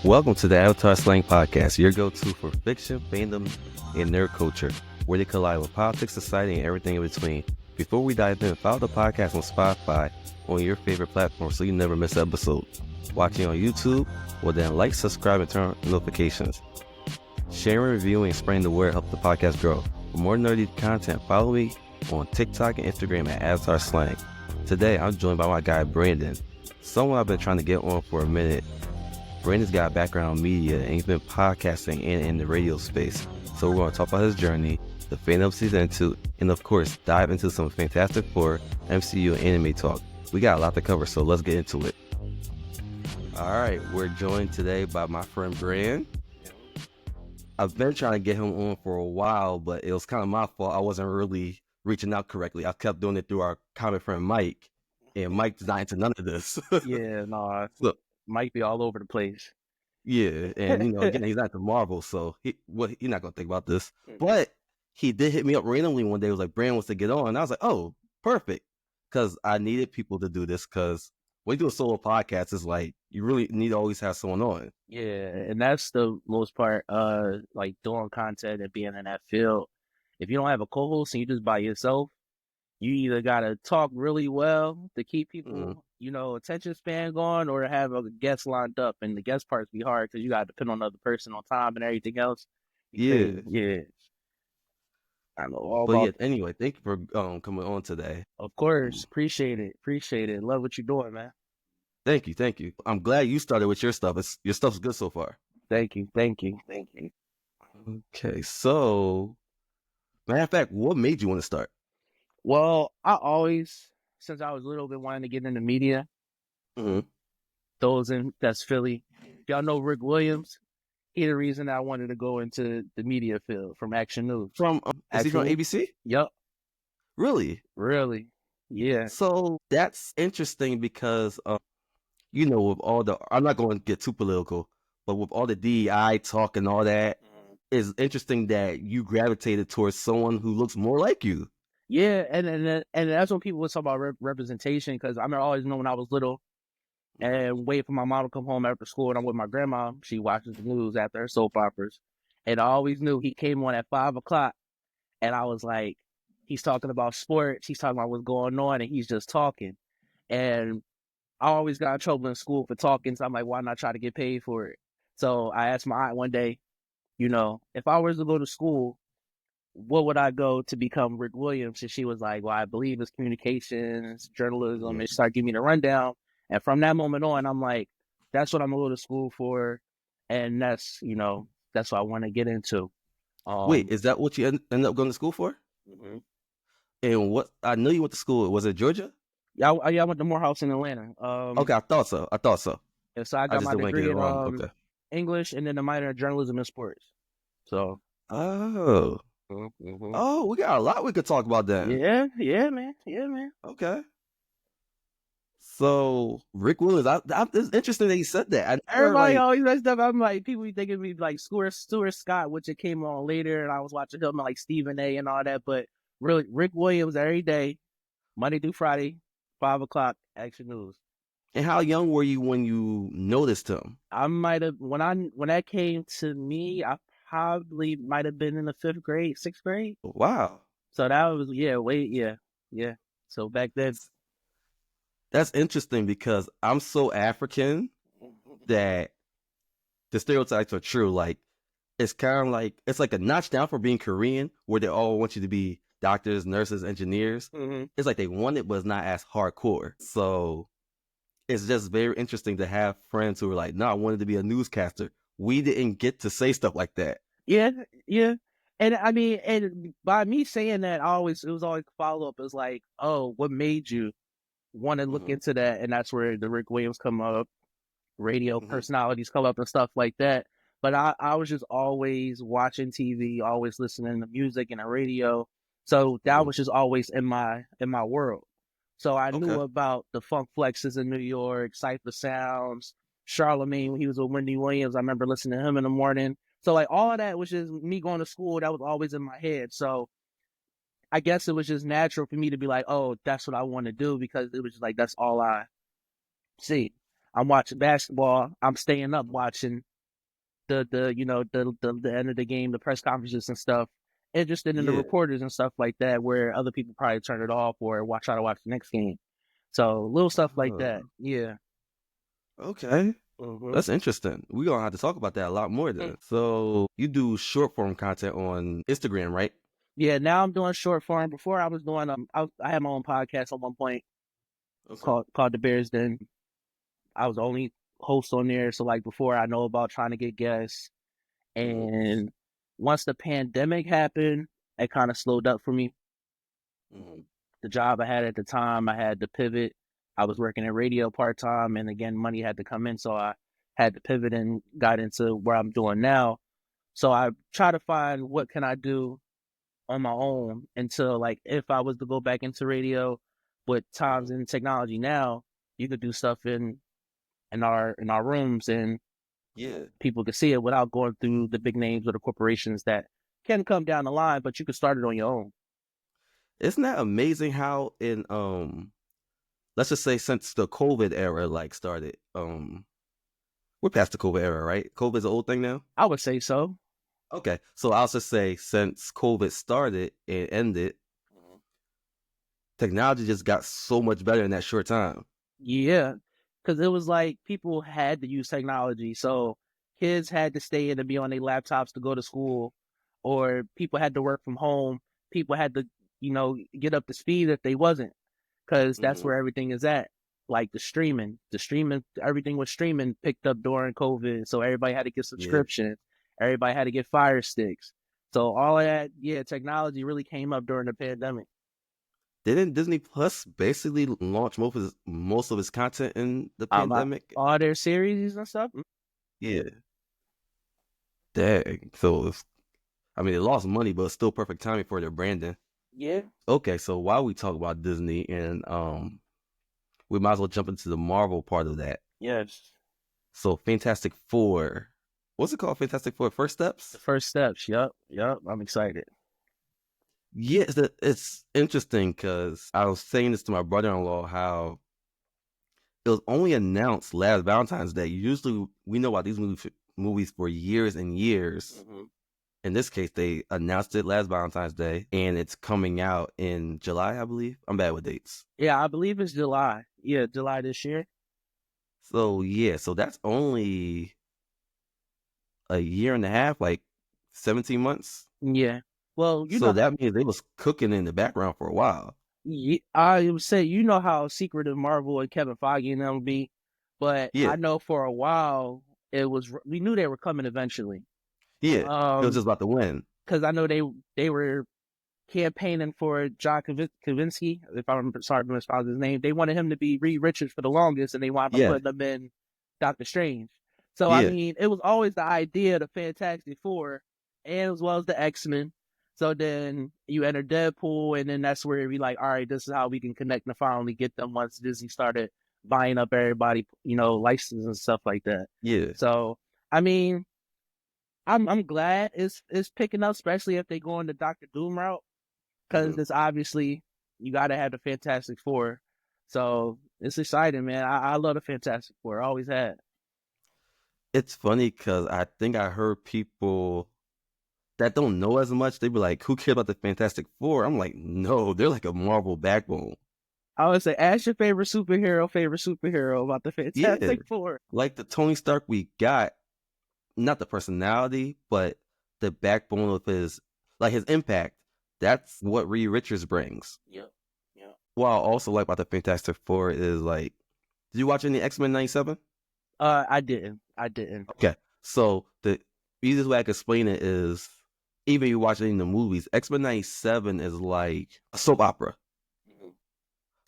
Welcome to the Avatar Slang Podcast, your go-to for fiction, fandom, and nerd culture, where they collide with politics, society, and everything in between. Before we dive in, follow the podcast on Spotify on your favorite platform so you never miss an episode. Watching on YouTube, well then like, subscribe, and turn on notifications. Sharing, reviewing, and spreading the word help the podcast grow. For more nerdy content, follow me on TikTok and Instagram at Avatar Slang. Today, I'm joined by my guy Brandon, someone I've been trying to get on for a minute. Brandon's got a background in media and he's been podcasting and in the radio space. So we're going to talk about his journey, the fandoms he's into, and of course, dive into some Fantastic Four, MCU, and anime talk. We got a lot to cover, so let's get into it. All right, we're joined today by my friend Brandon. I've been trying to get him on for a while, but it was kind of my fault. I wasn't really reaching out correctly. I kept doing it through our common friend Mike, and Mike's not into none of this. Yeah, no, Look, might be all over the place. yeah, and again, he's not the Marvel, so he's not gonna think about this. But he did hit me up randomly one day. He was like, "Brandon wants to get on." And I was like, "Oh, perfect," because I needed people to do this. Because when you do a solo podcast, it's like you really need to always have someone on. Yeah, and that's the most part. Like doing content and being in that field. If you don't have a co-host and you just by yourself, you either gotta talk really well to keep people, attention span going, or have a guest lined up. And the guest parts be hard because you gotta depend on another person on time and everything else. Yeah. I know all But about. yeah, anyway, thank you for coming on today. Of course, appreciate it. Love what you're doing, man. Thank you. I'm glad you started with your stuff. Your stuff's good so far. Thank you. Okay, so matter of fact, what made you want to start? Well, I always, since I was little, been wanting to get into media. Mm-hmm. That's Philly. Y'all know Rick Williams. He the reason I wanted to go into the media field from Action News. Is he from ABC? Yup. Really? Yeah. So that's interesting because, with all I'm not going to get too political, but with all the DEI talk and all that, it's interesting that you gravitated towards someone who looks more like you. Yeah, and that's when people would talk about representation, because I always know when I was little and wait for my mom to come home after school, and I'm with my grandma. She watches the news after her soap operas, and I always knew he came on at 5:00, and I was like, he's talking about sports, he's talking about what's going on, and he's just talking. And I always got in trouble in school for talking, so I'm like, why not try to get paid for it? So I asked my aunt one day, if I was to go to school, what would I go to become Rick Williams? And she was like, well, I believe it's communications, journalism. And she started giving me the rundown. And from that moment on, I'm like, that's what I'm going to go to school for. And that's what I want to get into. Wait, is that what you ended up going to school for? Mm-hmm. And what, I know you went to school, was it Georgia? Yeah, I went to Morehouse in Atlanta. Okay, I thought so. And so I got my degree in English and then a minor in journalism and sports. So. Oh. Mm-hmm. Oh, we got a lot we could talk about that. Yeah, man. Okay. So Rick Williams, it's interesting that he said that. Everybody always messed up. I'm like, people be thinking me like Stuart Scott, which it came on later, and I was watching him like Stephen A. and all that. But really, Rick Williams every day, Monday through Friday, 5:00, Action News. And how young were you when you noticed him? I might have when that came to me, I probably might have been in the 5th grade, 6th grade. Wow. So that was yeah. So back then. That's interesting because I'm so African that the stereotypes are true. Like, it's kind of like, it's like a notch down for being Korean, where they all want you to be doctors, nurses, engineers. Mm-hmm. It's like they want it, but it's not as hardcore. So it's just very interesting to have friends who are like, no, I wanted to be a newscaster. We didn't get to say stuff like that. Yeah. And and by me saying that, it was always follow up. It's like, oh, what made you want to look into that? And that's where the Rick Williams come up, radio personalities come up and stuff like that. But I was just always watching TV, always listening to music and the radio. So that was just always in my world. So I knew about the Funk Flexes in New York, Cypher Sounds, Charlemagne when he was with Wendy Williams. I remember listening to him in the morning. So like all of that was just me going to school. That was always in my head. So I guess it was just natural for me to be like, oh, that's what I want to do, because it was just like, that's all I see. I'm watching basketball. I'm staying up watching the end of the game, the press conferences and stuff, interested in the Yeah. reporters and stuff like that, where other people probably turn it off or try to watch the next game. So little stuff like that. Yeah. Okay. Mhm. That's interesting. We're gonna have to talk about that a lot more then. So you do short form content on Instagram, right? Yeah, now I'm doing short form. Before I was doing I had my own podcast at one point Okay. called The Bears Den. I was the only host on there. So like before I know about trying to get guests. Mhm. And once the pandemic happened, it kind of slowed up for me. Mhm. The job I had at the time, I had to pivot. I was working in radio part time, and again, money had to come in, so I had to pivot and got into where I'm doing now. So I try to find what can I do on my own until, like, if I was to go back into radio, with times and technology now, you could do stuff in our rooms and Yeah. people could see it without going through the big names or the corporations that can come down the line, but you can start it on your own. Isn't that amazing how in let's just say since the COVID era like started, we're past the COVID era, right? COVID's an old thing now? I would say so. Okay. So I'll just say since COVID started and ended, technology just got so much better in that short time. Yeah, because it was like people had to use technology. So kids had to stay in and be on their laptops to go to school, or people had to work from home. People had to, get up to speed if they wasn't, because that's Hmm. where everything is at. Like the streaming, everything was streaming picked up during COVID. So everybody had to get Yeah. subscriptions. Everybody had to get Fire Sticks. So all of that, yeah, technology really came up during the pandemic. Didn't Disney Plus basically launch most of its content in the pandemic? All their series and stuff. Yeah. Dang. So I mean, they lost money, but it's still perfect timing for their branding. Yeah. Okay, so while we talk about Disney and we might as well jump into the Marvel part of that. Yes. So Fantastic Four. What's it called? Fantastic Four First The Steps? first steps. Yep. Yep. I'm excited. Yeah, it's interesting because I was saying this to my brother-in-law how it was only announced last Valentine's Day. Usually we know about these movies for years and years. Mm-hmm. In this case, they announced it last Valentine's Day, and it's coming out in July, I believe. I'm bad with dates. Yeah, I believe it's July. Yeah, July this year. So yeah, so that's only a year and a half, like 17 months. Yeah. Well, So that means they was cooking in the background for a while. I would say how secretive Marvel and Kevin Feige and them be, but Yeah, I know for a while we knew they were coming eventually. yeah. It was just about to win. Because I know they were campaigning for John Krasinski, if I'm sorry to mispronounce his name. They wanted him to be Reed Richards for the longest, and they wound up Yeah, putting him in Doctor Strange. So I yeah. mean, it was always the idea of the Fantastic Four, and as well as the X-Men. So then you enter Deadpool, and then that's where we like, all right, this is how we can connect and finally get them once Disney started buying up everybody, licenses and stuff like that. Yeah. So I mean, I'm glad it's picking up, especially if they go in the Doctor Doom route, because Mhm. it's obviously you got to have the Fantastic Four. So it's exciting, man. I love the Fantastic Four. I always had. It's funny because I think I heard people that don't know as much. They be like, "Who cares about the Fantastic Four?" I'm like, "No, they're like a Marvel backbone." I would say, ask your favorite superhero about the Yeah, Fantastic Four. like the Tony Stark we got, not the personality, but the backbone of his impact. That's what Reed Richards brings. Yep. Yep. What I also like about the Fantastic Four is like, did you watch any X-Men 97? I didn't. I didn't. Okay. So the easiest way I can explain it is even you watch it in the movies, X-Men 97 is like a soap opera. Mhm.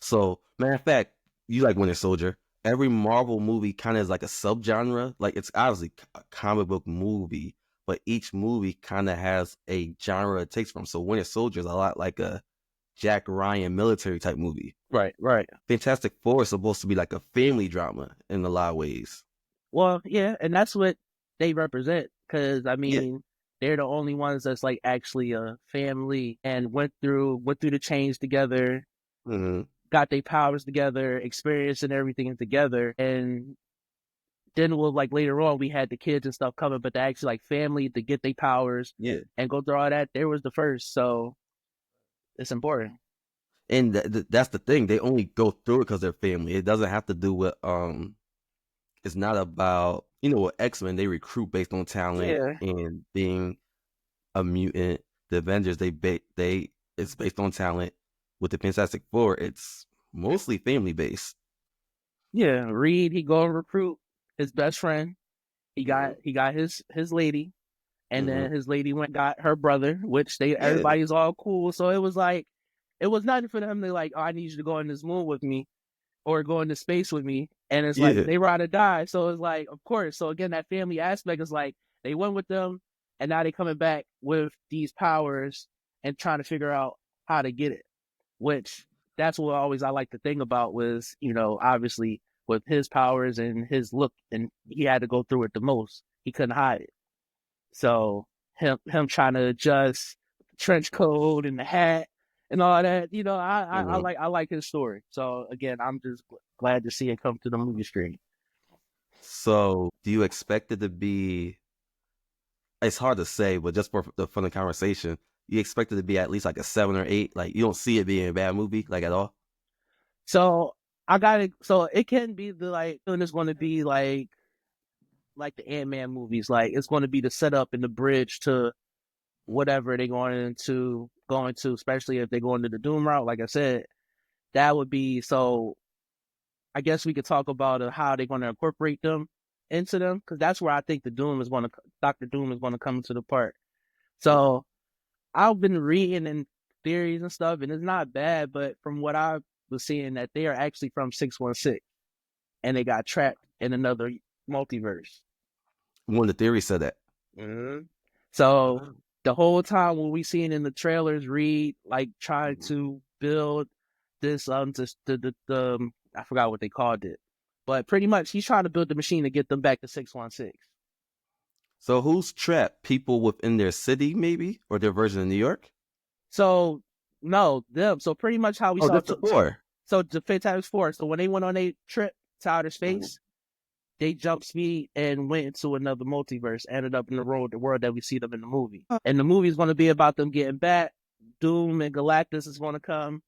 So matter of fact, you like Winter Soldier. Every Marvel movie kind of is like a subgenre. Like it's obviously a comic book movie, but each movie kind of has a genre it takes from. So Winter Soldier is a lot like a Jack Ryan military type movie. Right. Right. Fantastic Four is supposed to be like a family drama in a lot of ways. Well, yeah, and that's what they represent. Because I Yeah. mean, they're the only ones that's like actually a family and went through the change together, Hmm. got their powers together, experiencing everything together, and then we'll like later on we had the kids and stuff coming, but the actually like family to get their powers and go through all that. There was the first, so it's important. And that's the thing. They only go through it because they're family. It doesn't have to do with It's not about with X-Men. They recruit based on talent and being a mutant. The Avengers it's based on talent. With the Fantastic Four, it's mostly family based. Yeah, Reed, he go and recruit his best friend. He got his lady, and then his lady went got her brother, which everybody's all cool. So it was like, it was nothing for them to like, oh, I need you to go in this moon with me or go into space with me. And it's like, they ride or die. So it's like, of course. So again, that family aspect is like, they went with them and now they coming back with these powers and trying to figure out how to get it, which that's what I like to think about was, obviously with his powers and his look, and he had to go through it the most. He couldn't hide it. So him trying to adjust the trench coat and the hat and all that, I like his story. So again, I'm just glad to see it come to the movie screen. So do you expect it to be? It's hard to say, but just for the fun of the conversation, you expect it to be at least like a 7 or 8. Like you don't see it being a bad movie, like at all. So I got it. So it can be and it's going to be like the Ant-Man movies. Like it's going to be the setup and the bridge to whatever they're going to, especially if they go into the Doom route. Like I said, that would be, so I guess we could talk about how they're going to incorporate them into them, because that's where I think Dr. Doom is going to come into the part. So I've been reading in theories and stuff, and it's not bad, but from what I was seeing, that they are actually from 616, and they got trapped in another multiverse. One of the theories said that. So the whole time when we seen in the trailers, Reed like trying to build this I forgot what they called it, but pretty much he's trying to build the machine to get them back to 616. So who's trapped? People within their city, maybe, or their version of New York? So no, them. So pretty much how we saw the Four. So the Fantastic Four. So when they went on a trip to outer space, they jumped speed and went into another multiverse, ended up in the world that we see them in the movie. And the movie is going to be about them getting back. Doom and Galactus is going to come,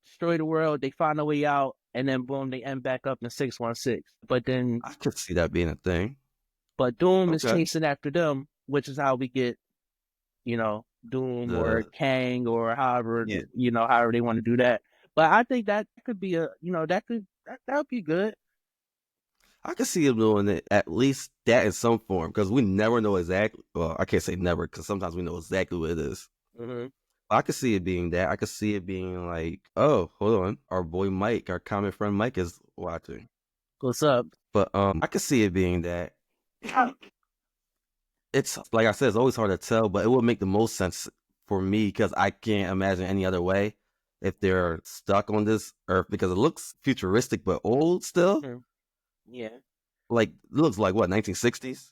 destroy the world. They find a way out, and then boom, they end back up in 616. But then I could see that being a thing. But Doom is chasing after them, which is how we get, Doom or Kang or however, however they want to do that. But I think that could be that would be good. I can see him doing it, at least that in some form, because we never know exactly. Well, I can't say never, because sometimes we know exactly what it is. I could see it being that. I could see it being like, oh, hold on, our boy Mike, our common friend Mike, is watching. What's up? But I could see it being that. It's like I said, it's always hard to tell, but it would make the most sense for me, because I can't imagine any other way if they're stuck on this Earth, because it looks futuristic but old still. Yeah. Like, it looks like what, 1960s?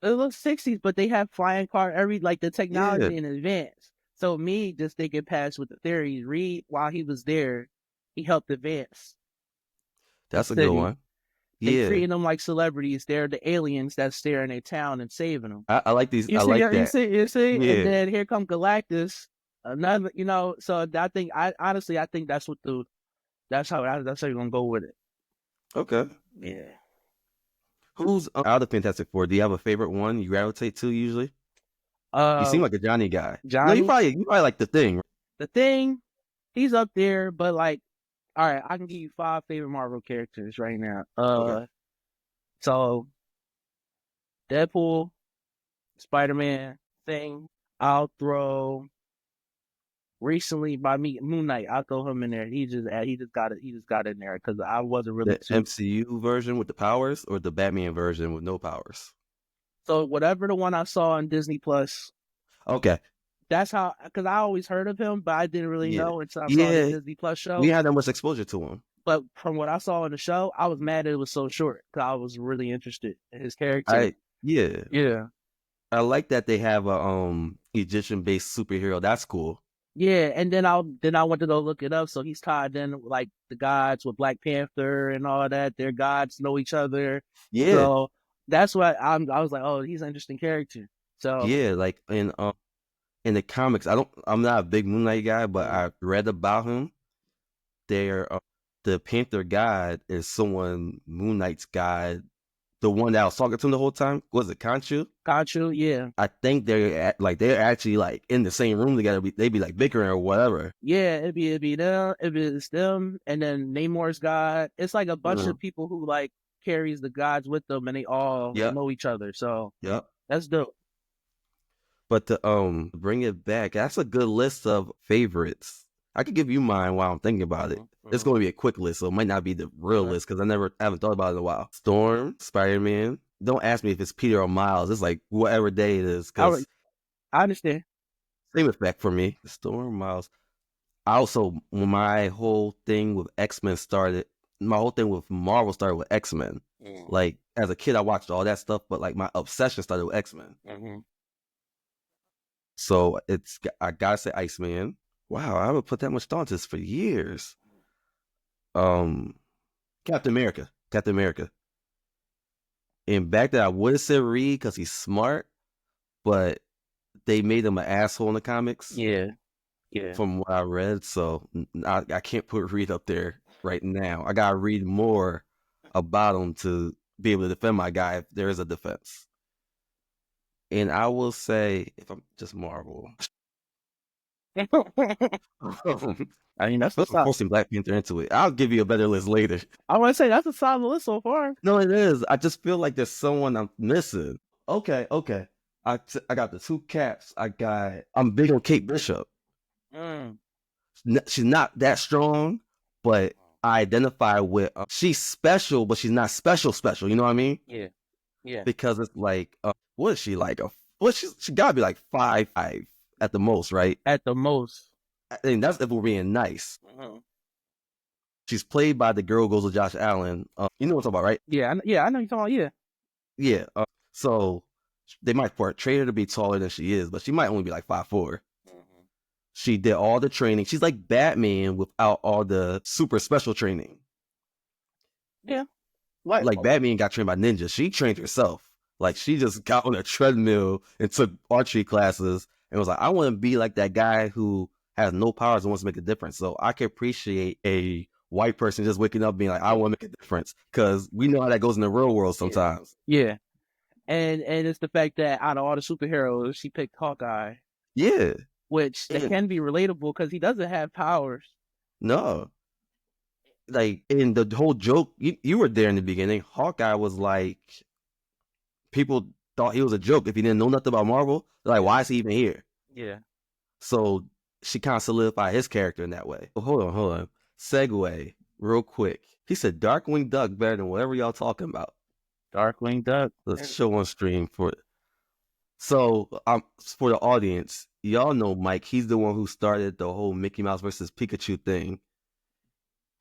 It looks 60s, but they have flying car, the technology in advance. So me just thinking past with the theories, Reed, while he was there, he helped advance. That's a good one. They treating them like celebrities. They're the aliens that's staring their town and saving them. I like these. I like that. You see? Yeah. And then here come Galactus. Another, so I think, honestly think that's how you're going to go with it. Okay. Yeah. Who's out of Fantastic Four? Do you have a favorite one you gravitate to usually? You seem like a Johnny guy. Johnny? No, you probably like The Thing. The Thing, he's up there, but like, all right, I can give you 5 favorite Marvel characters right now. So Deadpool, Spider-Man, Thing. I'll throw recently by me Moon Knight. I'll throw him in there. He just got in there because I wasn't really the MCU version with the powers, or the Batman version with no powers. So whatever the one I saw on Disney Plus. Okay. That's how, because I always heard of him, but I didn't really know until I saw the Disney Plus show. We had that much exposure to him. But from what I saw in the show, I was mad that it was so short, because I was really interested in his character. I like that they have a Egyptian-based superhero. That's cool. Yeah, and then I went to go look it up. So he's tied in like the gods with Black Panther and all that. Their gods know each other. Yeah, So that's why I was like, oh, he's an interesting character. So yeah. Like in the comics, I'm not a big Moon Knight guy, but I read about him. There, the Panther god is someone Moon Knight's god. The one that was talking to him the whole time, was it Khonshu? Khonshu, yeah. I think they're actually like in the same room together. They be like bickering or whatever. Yeah, it's them, and then Namor's god. It's like a bunch Mhm. of people who like carries the gods with them, and they all Yep, know each other. So yep. that's dope. But to bring it back, that's a good list of favorites. I could give you mine while I'm thinking about it. It's going to be a quick list, so it might not be the real list because haven't thought about it in a while. Storm, Spider-Man. Don't ask me if it's Peter or Miles. It's like whatever day it is. Because I understand. same effect for me. Storm, Miles. Also, when my whole thing with X-Men started, my whole thing with Marvel started with X-Men. Like as a kid, I watched all that stuff, but like my obsession started with X-Men. So I gotta say Iceman. Wow, I haven't put that much thought into this for years. Captain America. Captain America. And back then I would have said Reed because he's smart, but they made him an asshole in the comics. Yeah. From what I read, so I can't put Reed up there right now. I gotta read more about him to be able to defend my guy if there is a defense. And I will say, if I'm just Marvel, I mean, that's what's up. forcing Black Panther into it. I'll give you a better list later. I want to say that's a solid list so far. No, it is. I just feel like there's someone I'm missing. Okay. I got the two Caps. I'm big on Kate Bishop. She's not that strong, but I identify with. She's special, but she's not special. You know what I mean? Yeah. Because it's like, what is she like? She gotta be like 5'5" at the most, right? At the most. I think that's if we're being nice. She's played by the girl who goes with Josh Allen. You know what I'm talking about, right? Yeah, I know you're talking about. Yeah. Yeah. So they might portray her to be taller than she is, but she might only be like 5'4". She did all the training. She's like Batman without all the super special training. Yeah. Like Batman got trained by ninjas. She trained herself. Like she just got on a treadmill and took archery classes and was like, I want to be like that guy who has no powers and wants to make a difference. So I can appreciate a white person just waking up being like, I want to make a difference, because we know how that goes in the real world sometimes. Yeah. And it's the fact that out of all the superheroes, she picked Hawkeye. Yeah. Which that can be relatable because he doesn't have powers. No. Like, in the whole joke, you were there in the beginning. Hawkeye was like, people thought he was a joke if he didn't know nothing about Marvel. They're like, why is he even here? Yeah. So she kind of solidified his character in that way. Oh, hold on. Segue real quick. He said Darkwing Duck better than whatever y'all talking about. Darkwing Duck. Let's show on stream for it. So for the audience, y'all know Mike. He's the one who started the whole Mickey Mouse versus Pikachu thing.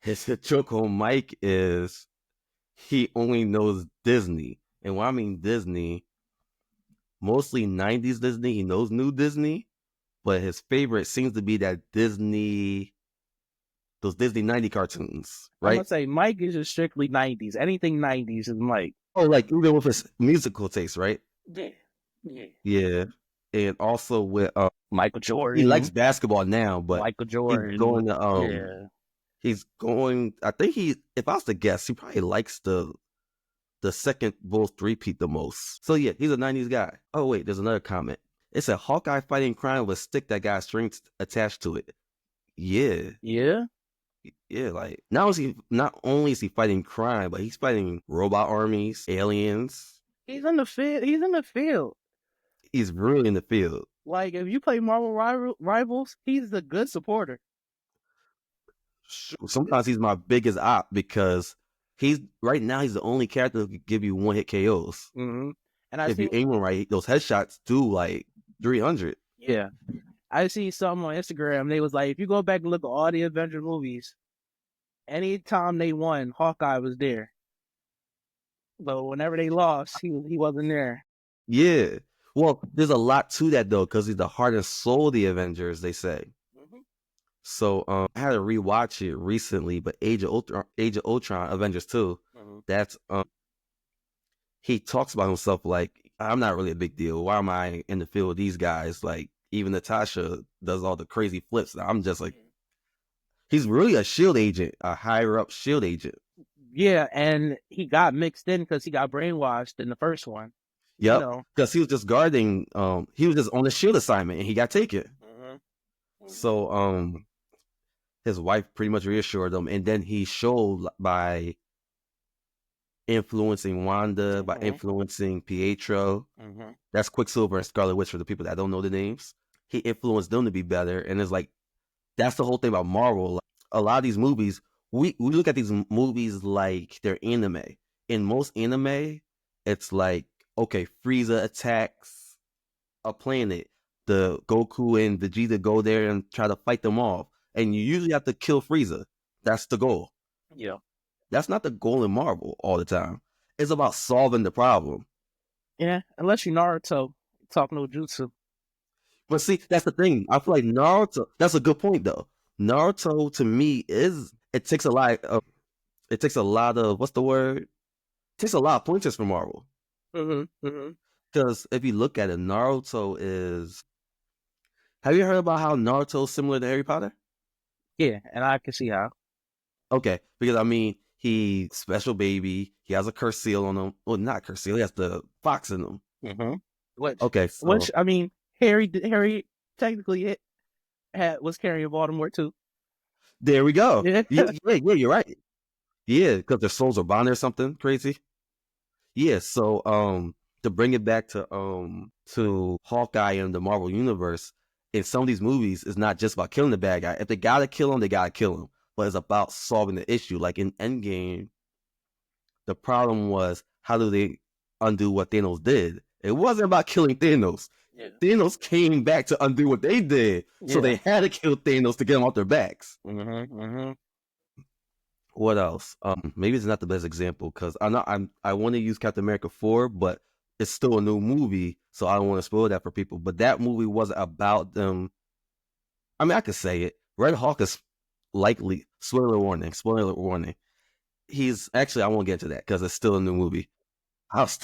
His joke on Mike is he only knows Disney. And when I mean Disney, mostly 90s Disney. He knows new Disney, but his favorite seems to be that Disney, those Disney 90 cartoons, right? I'm going to say Mike is just strictly 90s. Anything 90s is Mike. Oh, like even with his musical taste, right? Yeah. And also with Michael Jordan. He likes basketball now, but Michael Jordan. He's going to he's going, I think if I was to guess, he probably likes the second Bulls three-peat the most. So yeah, he's a 90s guy. Oh wait, there's another comment. It said Hawkeye fighting crime with a stick that got strings attached to it. Yeah. Yeah, like not only is he fighting crime, but he's fighting robot armies, aliens. He's in the field. He's really in the field. Like, if you play Marvel Rivals, he's a good supporter. Sometimes he's my biggest op because right now he's the only character who can give you one-hit KOs. Mm-hmm. And if you aim him right, those headshots do like 300. Yeah. I see something on Instagram. They was like, if you go back and look at all the Avenger movies, anytime they won, Hawkeye was there. But whenever they lost, he wasn't there. Yeah. Well, there's a lot to that though, because he's the heart and soul of the Avengers, they say. So I had to rewatch it recently, but Age of Ultron, Avengers 2, that's he talks about himself like, I'm not really a big deal. Why am I in the field with these guys? Like, even Natasha does all the crazy flips. I'm just like, he's really a shield agent, a higher up shield agent. Yeah, and he got mixed in because he got brainwashed in the first one. You Yep. know. Because he was just guarding, he was just on a shield assignment and he got taken. So his wife pretty much reassured him, and then he showed by influencing Wanda, by influencing Pietro. That's Quicksilver and Scarlet Witch for the people that don't know the names. He influenced them to be better, and it's like, that's the whole thing about Marvel. Like, a lot of these movies, we look at these movies like they're anime. In most anime, it's like, okay, Frieza attacks a planet. The Goku and Vegeta go there and try to fight them off. And you usually have to kill Frieza. That's the goal. Yeah. That's not the goal in Marvel all the time. It's about solving the problem. Yeah, unless you Naruto, talk no jutsu. But see, that's the thing. I feel like Naruto, that's a good point though. Naruto to me it takes a lot of, what's the word? It takes a lot of pointers from Marvel. Because if you look at it, Naruto is, have you heard about how Naruto is similar to Harry Potter? Yeah, and I can see how. Okay, because I mean, he special baby, he has a curse seal on him. Well, not curse seal, he has the fox in him. Which I mean, Harry technically was carrying Voldemort too. There we go. Yeah, you're right. Yeah, because their souls are bonded or something crazy. Yeah, so to bring it back to Hawkeye and the Marvel Universe, in some of these movies, it's not just about killing the bad guy. If they gotta kill him, they gotta kill him. But it's about solving the issue. Like in Endgame, the problem was, how do they undo what Thanos did? It wasn't about killing Thanos. Yeah. Thanos came back to undo what they did. Yeah. So they had to kill Thanos to get them off their backs. What else? Maybe it's not the best example because I want to use Captain America 4, but it's still a new movie, so I don't want to spoil that for people. But that movie wasn't about them. I mean, I could say it. Red Hawk is likely, spoiler warning. He's actually, I won't get into that because it's still a new movie. That's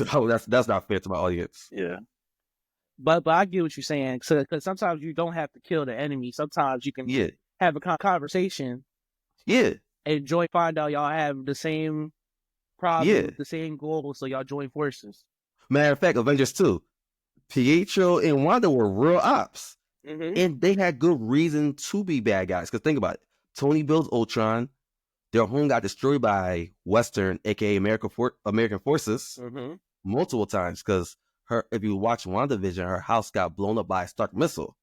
not fair to my audience. Yeah. But I get what you're saying. So, because sometimes you don't have to kill the enemy. Sometimes you can have a conversation. Yeah. And find out y'all have the same problem, the same goal, so y'all join forces. Matter of fact, Avengers 2, Pietro and Wanda were real ops. And they had good reason to be bad guys. Because think about it. Tony builds Ultron. Their home got destroyed by Western, aka American forces, multiple times. Because if you watch WandaVision, her house got blown up by a Stark missile.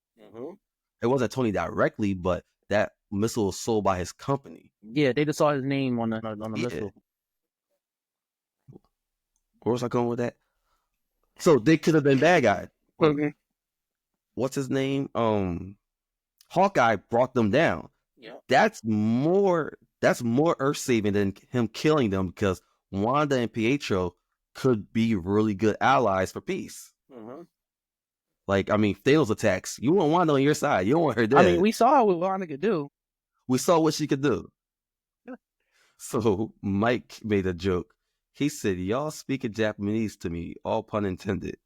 It wasn't Tony directly, but that missile was sold by his company. Yeah, they just saw his name on the missile. Where was I going with that? So they could have been bad guys. What's his name? Hawkeye brought them down. Yeah. That's more earth saving than him killing them, because Wanda and Pietro could be really good allies for peace. Like, I mean, Thanos attacks. You want Wanda on your side. You don't want her dead. I mean, we saw what Wanda could do. We saw what she could do. So Mike made a joke. He said, "Y'all speaking Japanese to me, all pun intended."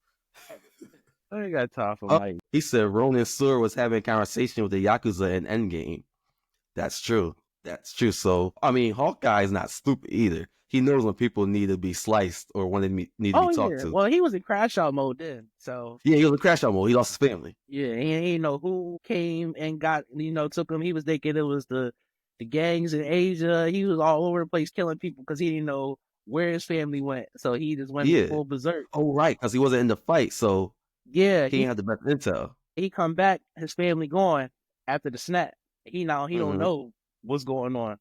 I ain't got time for Mike. He said Ronan Sur was having a conversation with the Yakuza in Endgame. That's true. So, I mean, Hawkeye is not stupid either. He knows when people need to be sliced or when they need to be talked to. Well, he was in crash out mode then. So yeah, he was in crash out mode. He lost his family. Yeah, he didn't know who came and took him. He was thinking it was the gangs in Asia. He was all over the place killing people because he didn't know where his family went. So he just went full berserk. Oh, right, because he wasn't in the fight. So yeah, he didn't have the best intel. He come back, his family gone after the snap. He don't know what's going on.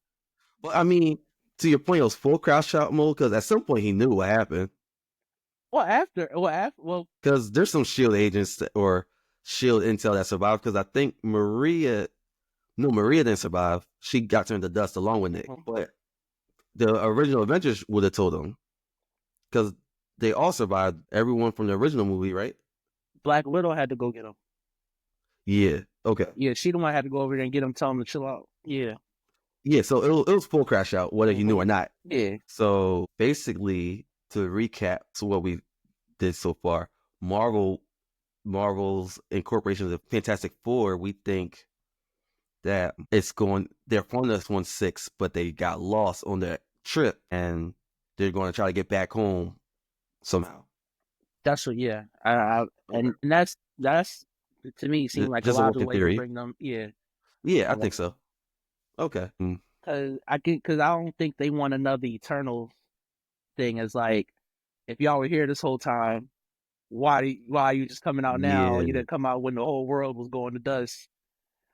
But I mean, to your point, it was full crash out mode because at some point he knew what happened. Well, because there's some SHIELD agents or SHIELD intel that survived. Because I think Maria didn't survive. She got turned to dust along with Nick. But the original Avengers would have told them, because they all survived. Everyone from the original movie, right? Black Widow had to go get him. Yeah. Okay. Yeah, she the one had to go over there and get him, tell him to chill out. Yeah. Yeah, so it was full crash out, whether he knew or not. Yeah. So basically, to recap to what we did so far, Marvel's incorporation of the Fantastic Four, we think that they're from this 1/6, but they got lost on their trip and they're going to try to get back home somehow. That's what, yeah. And that's to me seemed like a Just a logical working way to theory. bring them. Yeah. Yeah, I think so. Okay. Because I don't think they want another Eternal thing. As like, if y'all were here this whole time, why are you just coming out now? Yeah. You didn't come out when the whole world was going to dust.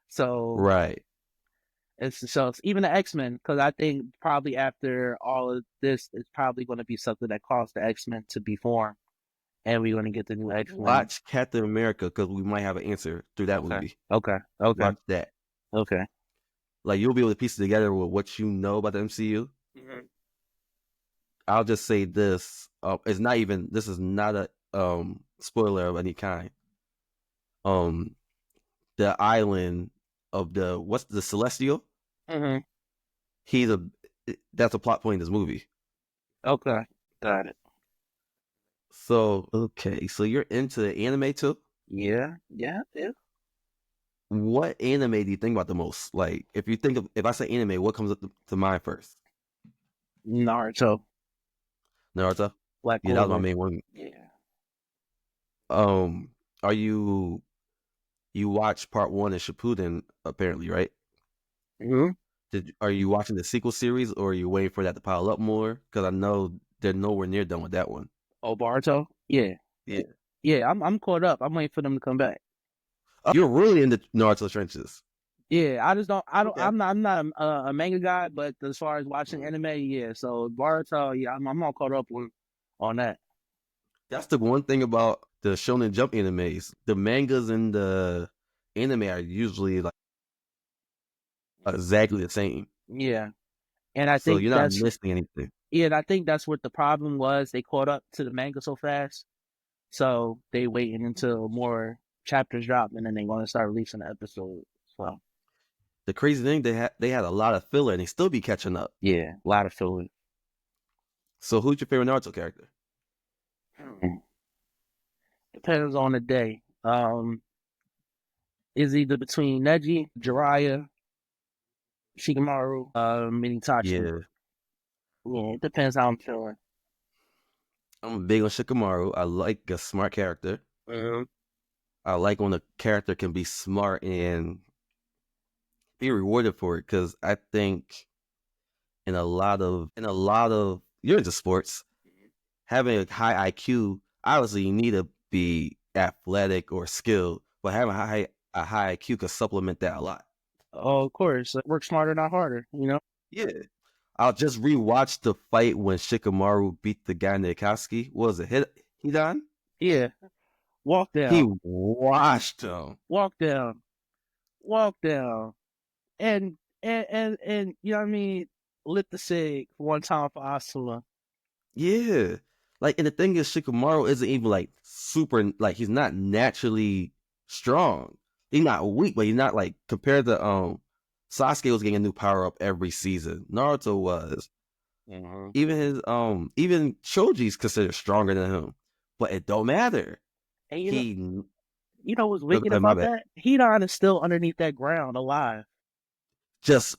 So Right. it's even the X-Men, because I think probably after all of this, it's probably going to be something that caused the X-Men to be formed, and we're going to get the new X-Men. Watch Captain America, because we might have an answer through that movie. Okay. Watch that. Okay. Like, you'll be able to piece it together with what you know about the MCU. Mm-hmm. I'll just say this: this is not a spoiler of any kind. The island of what's the Celestial? Mm-hmm. That's a plot point in this movie. Okay, got it. So so you're into the anime too? Yeah. What anime do you think about the most? Like, if I say anime, what comes up to mind first? Naruto. Yeah, Black Clover. that was my main one. Yeah. Are you watched part 1 of Shippuden apparently, right? Mm-hmm. Are you watching the sequel series, or are you waiting for that to pile up more? Because I know they're nowhere near done with that one. Oh, Boruto? Yeah. I'm caught up. I'm waiting for them to come back. You're really into Naruto trenches. Yeah, I just don't. Okay. I'm not a manga guy, but as far as watching anime, yeah. So Boruto, yeah, I'm all caught up on that. That's the one thing about the Shonen Jump animes. The mangas and the anime are usually like exactly the same. Yeah, and I So think you're not missing anything. Yeah, and I think that's what the problem was. They caught up to the manga so fast, so they waiting until more chapters drop, and then they're going to start releasing the episodes. So The crazy thing, they had a lot of filler and they still be catching up. yeah, a lot of filler. So who's your favorite Naruto character? Depends on the day. Is either between Neji, Jiraiya, Shikamaru, Itachi. Yeah, it depends how I'm feeling. I'm big on Shikamaru. I like a smart character. Mm-hmm. I like when a character can be smart and be rewarded for it, because I think in a lot of you're into sports, having a high IQ, obviously you need to be athletic or skilled, but having a high IQ could supplement that a lot. Oh, of course, work smarter, not harder. You know. Yeah. I'll just rewatch the fight when Shikamaru beat the guy named Akatsuki. What was it? Hidan? Yeah. Walk down. He washed him. Walk down. And you know what I mean? Lit the cig one time for Asuna. Yeah. Like, and the thing is, Shikamaru isn't even like super, like, he's not naturally strong. He's not weak, but he's not like, compared to Sasuke was getting a new power up every season. Naruto was. Mm-hmm. Even Choji's considered stronger than him. But it don't matter. And you know what's wicked about that? Hidan is still underneath that ground, alive. Just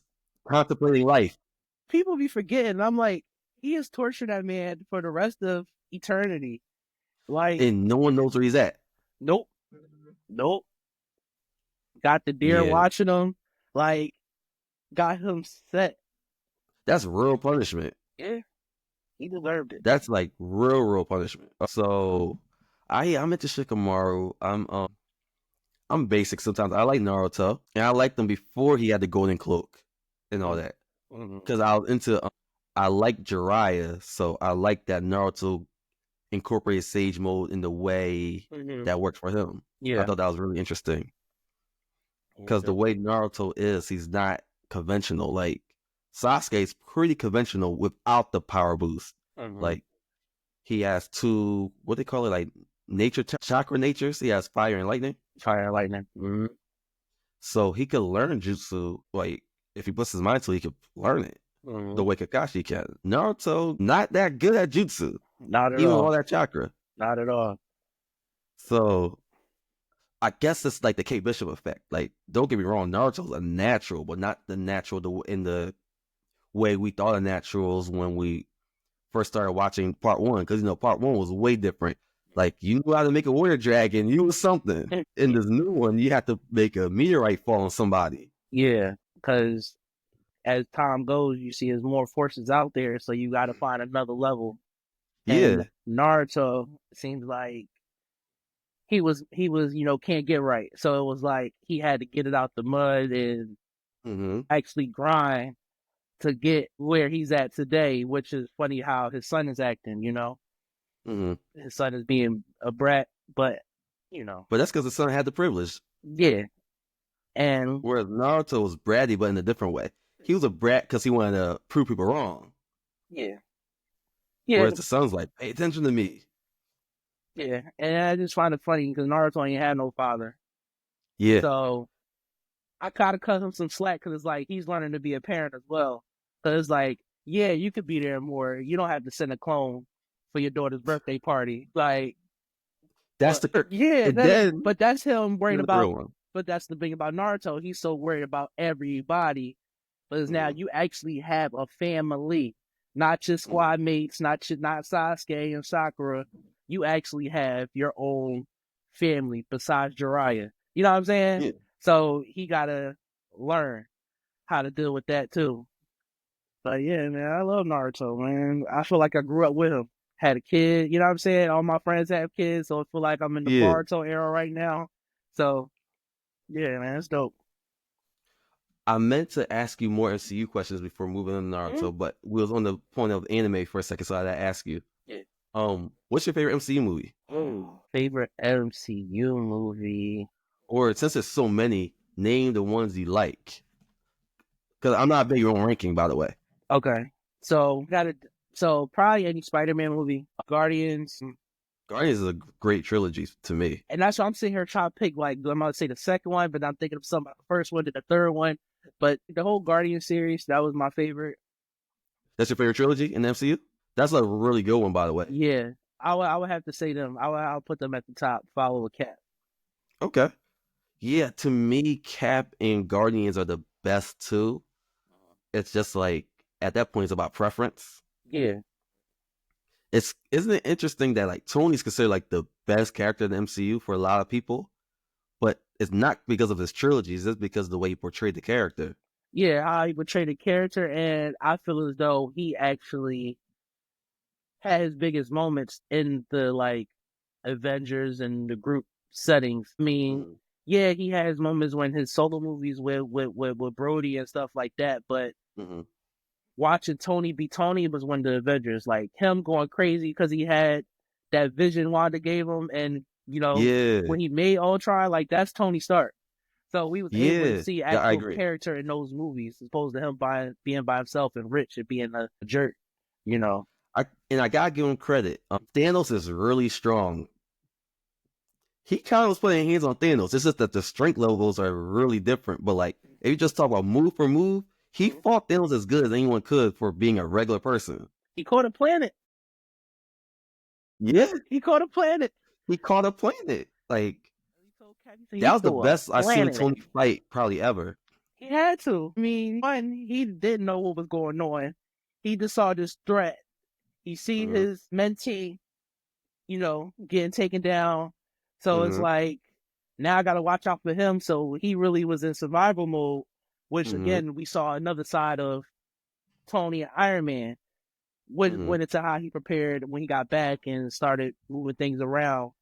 contemplating life. People be forgetting. I'm like, he has tortured that man for the rest of eternity. Like, and no one knows where he's at. Nope. Got the deer watching him. Like, got him set. That's real punishment. Yeah. He deserved it. That's like real punishment. So I'm into Shikamaru. I'm basic sometimes. I like Naruto, and I liked him before he had the golden cloak and all that. Because I was into I like Jiraiya, so I like that Naruto incorporated Sage Mode in the way that worked for him. Yeah, I thought that was really interesting. Because the way Naruto is, he's not conventional. Like, Sasuke's pretty conventional without the power boost. Like, he has two, what they call it, like chakra natures. He has fire and lightning. Fire and lightning. So he could learn jutsu, like, if he puts his mind to it, he could learn it the way Kakashi can. Naruto, not that good at jutsu, Not at even with all all. that chakra. Not at all. So I guess it's like the Kate Bishop effect. Like, don't get me wrong, Naruto's a natural, but not the natural in the way we thought of naturals when we first started watching part one. Because, part one was way different. Like, you knew how to make a warrior dragon, you was something. In this new one, you have to make a meteorite fall on somebody. Yeah, because as time goes, you see there's more forces out there, so you got to find another level. Yeah. And Naruto seems like he was can't get right, so it was like he had to get it out the mud and actually grind to get where he's at today. Which is funny how his son is acting. His son is being a brat, but But that's because the son had the privilege. yeah. And whereas Naruto was bratty, but in a different way. He was a brat because he wanted to prove people wrong. Yeah. Whereas the son's like, pay attention to me. Yeah, and I just find it funny because Naruto ain't had no father. Yeah. So I kind of cut him some slack because it's like he's learning to be a parent as well. So it's like, yeah, you could be there more. You don't have to send a clone for your daughter's birthday party. Like, that's but that's him worried about. One. But that's the thing about Naruto. He's so worried about everybody. Because now you actually have a family, not your squad mates, not Sasuke and Sakura. You actually have your own family besides Jiraiya. You know what I'm saying? Yeah. So he gotta learn how to deal with that too. But yeah, man, I love Naruto, man. I feel like I grew up with him. Had a kid, you know what I'm saying? All my friends have kids, so I feel like I'm in the Naruto era right now. So yeah, man, it's dope. I meant to ask you more MCU questions before moving on to Naruto, but we was on the point of anime for a second, so I had to ask you. Yeah. What's your favorite MCU movie? Favorite MCU movie? Or since there's so many, name the ones you like. Because I'm not big on ranking, by the way. Okay, so probably any Spider-Man movie, Guardians. Guardians is a great trilogy to me, and that's why I'm sitting here trying to pick. Like, I'm gonna say the second one, but I'm thinking of some about the first one to the third one. But the whole Guardian series, that was my favorite. That's your favorite trilogy in the MCU? That's a really good one, by the way. Yeah, I would have to say them. I'll put them at the top, followed with Cap. Okay. Yeah, to me, Cap and Guardians are the best two. It's just like, at that point, it's about preference. Yeah. Isn't it interesting that like Tony's considered like the best character in the MCU for a lot of people, but it's not because of his trilogies, it's because of the way he portrayed the character. Yeah, how he portrayed the character, and I feel as though he actually had his biggest moments in the like Avengers and the group settings. I mean, yeah, he has moments when his solo movies with Brody and stuff like that, but watching Tony be Tony was when the Avengers, like him going crazy because he had that vision Wanda gave him, and when he made Ultron, like that's Tony Stark. So we was able to see actual character in those movies, as opposed to him being by himself and rich and being a jerk. I gotta give him credit. Thanos is really strong. He kind of was putting hands on Thanos. It's just that the strength levels are really different. But like, if you just talk about move for move, he fought Thanos as good as anyone could for being a regular person. He caught a planet. Yeah. He caught a planet. Like, that was the best I've seen Tony fight probably ever. He had to. I mean, one, he didn't know what was going on. He just saw this threat. He see his mentee, getting taken down. So it's like, now I got to watch out for him. So he really was in survival mode, which again, we saw another side of Tony and Iron Man. Went into how he prepared when he got back and started moving things around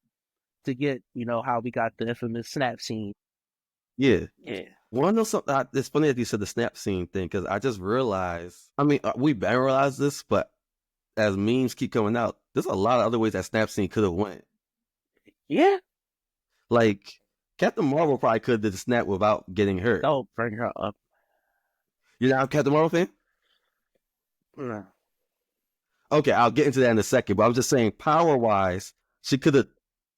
to get, how we got the infamous snap scene. Yeah. Want to know something? It's funny that you said the snap scene thing, because I just realized, I mean, we've been realized this, but as memes keep coming out, there's a lot of other ways that snap scene could have went. Yeah. Like, Captain Marvel probably could have did the snap without getting hurt. Don't bring her up. You're not a Captain Marvel fan? No. Okay, I'll get into that in a second, but I'm just saying, power-wise, she could have.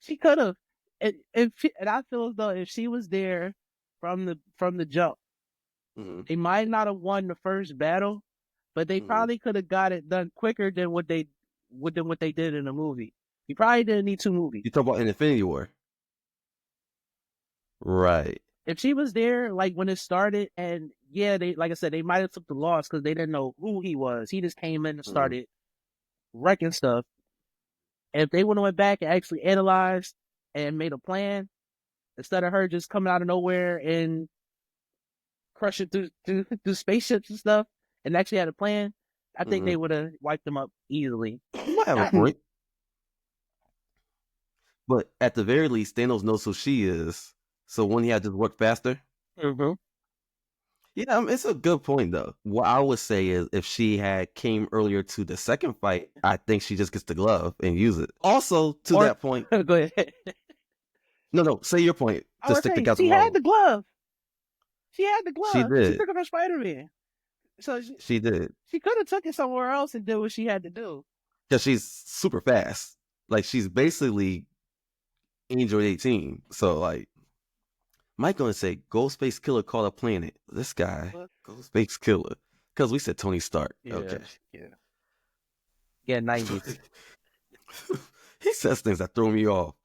She could have. And I feel as though if she was there from the jump. Mm-hmm. They might not have won the first battle, but they probably could have got it done quicker than what they did in the movie. You probably didn't need 2 movies. You talk about in Infinity War, right? If she was there, like when it started, and yeah, they like I said, they might have took the loss because they didn't know who he was. He just came in and started wrecking stuff. And if they would have went back and actually analyzed and made a plan instead of her just coming out of nowhere and crushing through spaceships and stuff, and actually had a plan, I think they would have wiped them up easily. You might have a point, but at the very least, Thanos knows who she is. So when he had to work faster. Mm-hmm. Yeah, it's a good point though. What I would say is if she had came earlier to the second fight, I think she just gets the glove and use it. Also, to that point. Go ahead. No, say your point. To stick to Captain She Marvel. had the glove. She had the glove. She did. She took it from Spider-Man. So she did. She could have took it somewhere else and did what she had to do. Because she's super fast. Like, she's basically Angel 18. So, like, Mike gonna say Ghostface Killer called a planet. This guy, Ghostface Killer. Because we said Tony Stark. Yeah, okay. Yeah, 90s. He says things that throw me off.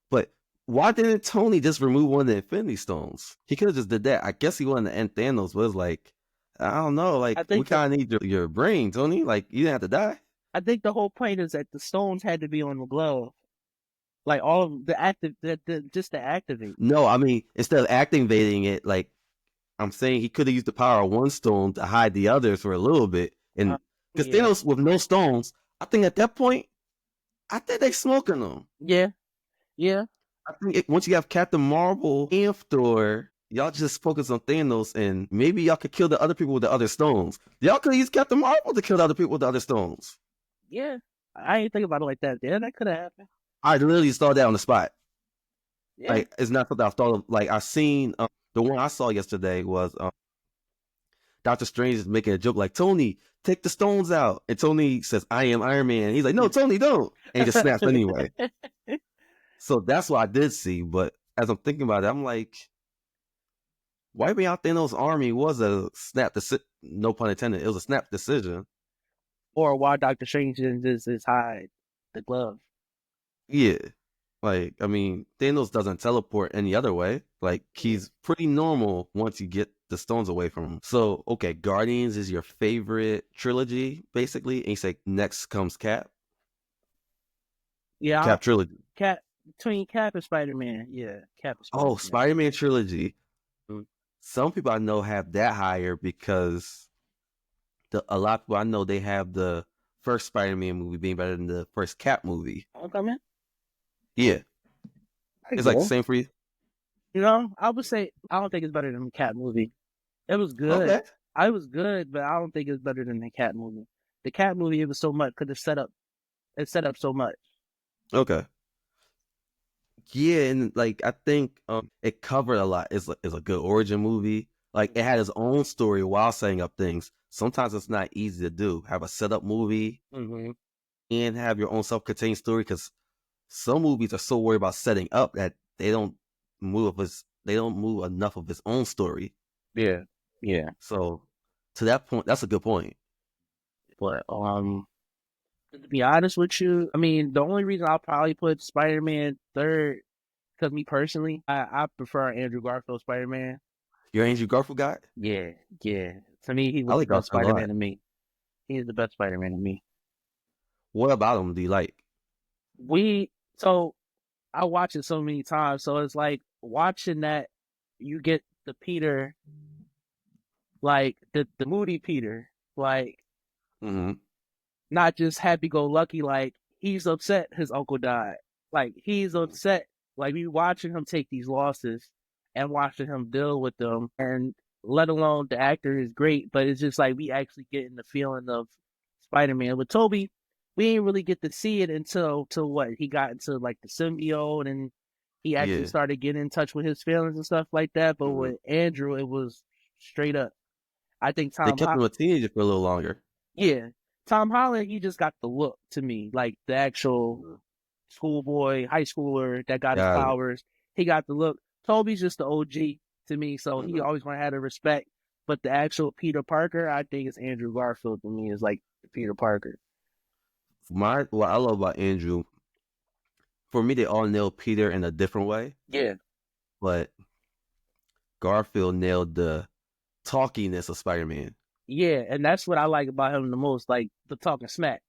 But why didn't Tony just remove one of the Infinity Stones? He could have just did that. I guess he wanted to end Thanos, but it's like, I don't know. Like, we kind of need your brain, Tony. Like, you didn't have to die. I think the whole point is that the stones had to be on the glove. Like, all of the just to activate. No, I mean, instead of activating it, like, I'm saying he could have used the power of one stone to hide the others for a little bit. And because Thanos with no stones, I think at that point, I think they smoking them. Yeah. I think once you have Captain Marvel and Thor, y'all just focus on Thanos, and maybe y'all could kill the other people with the other stones. Y'all could use Captain Marvel to kill the other people with the other stones. Yeah, I ain't think about it like that. Yeah, that could have happened. I literally saw that on the spot. Yeah. Like, it's not something I thought of. Like, I seen the one I saw yesterday was Doctor Strange is making a joke like, Tony, take the stones out. And Tony says, I am Iron Man. And he's like, no, Tony, don't. And he just snaps anyway. So that's what I did see. But as I'm thinking about it, I'm like, wiping out Thanos' army was a snap decision. No pun intended. It was a snap decision. Or why Doctor Strange didn't just hide the glove. Yeah. Like, I mean, Thanos doesn't teleport any other way. Like, he's pretty normal once you get the stones away from him. So, okay, Guardians is your favorite trilogy, basically. And you say next comes Cap. Yeah. Cap trilogy. Between Cap and Spider-Man. Yeah, Cap and Spider-Man. Oh, Spider-Man trilogy. Some people I know have that higher because a lot of people I know, they have the first Spider-Man movie being better than the first Cap movie. Okay, man. Yeah. It's like the same for you? You know, I would say I don't think it's better than the Cat movie. It was good. Okay. I was good, but I don't think it's better than the Cat movie. The Cat movie, it was so much because it set up so much. Okay. Yeah, and like I think it covered a lot. It's a good origin movie. Like, it had its own story while setting up things. Sometimes it's not easy to do. Have a setup movie and have your own self-contained story, because some movies are so worried about setting up that they don't move enough of its own story. Yeah. So to that point, that's a good point. But to be honest with you, I mean, the only reason I'll probably put Spider-Man third, because me personally, I prefer Andrew Garfield Spider-Man. You're an Andrew Garfield guy? Yeah. To me, he was the best Spider-Man to me. He's the best Spider-Man to me. What about him do you like? So I watch it so many times, so it's like watching that you get the Peter, like the moody Peter, like not just happy-go-lucky, like he's upset his uncle died. Like, he's upset. Like, we watching him take these losses and watching him deal with them, and let alone the actor is great, but it's just like we actually getting the feeling of Spider-Man. With Tobey, we didn't really get to see it until what he got into, like, the symbiote, and he actually started getting in touch with his feelings and stuff like that. But with Andrew, it was straight up. I think they kept him a teenager for a little longer. Yeah. Tom Holland, he just got the look to me, like the actual schoolboy, high schooler that got his powers. He got the look. Toby's just the OG. to me, so he always gonna have the respect. But the actual Peter Parker, I think it's Andrew Garfield to me is like Peter Parker. What I love about Andrew, for me, they all nailed Peter in a different way. Yeah. But Garfield nailed the talkiness of Spider-Man. Yeah, and that's what I like about him the most, like the talking smack.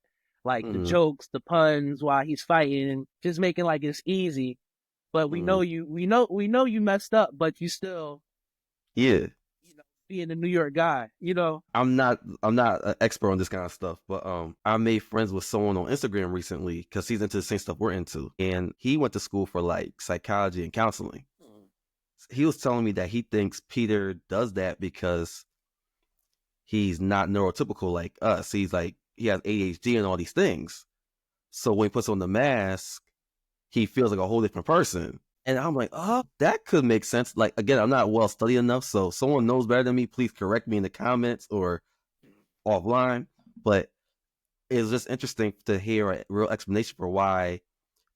Like the jokes, the puns while he's fighting, and just making like it's easy. But we know you messed up, but you still being the New York guy, I'm not an expert on this kind of stuff, but I made friends with someone on Instagram recently because he's into the same stuff we're into, and he went to school for like psychology and counseling. He was telling me that he thinks Peter does that because he's not neurotypical like us. He has ADHD and all these things. So when he puts on the mask, he feels like a whole different person. And I'm like, oh, that could make sense. Like, again, I'm not well studied enough, so someone knows better than me, please correct me in the comments or offline. But it was just interesting to hear a real explanation for why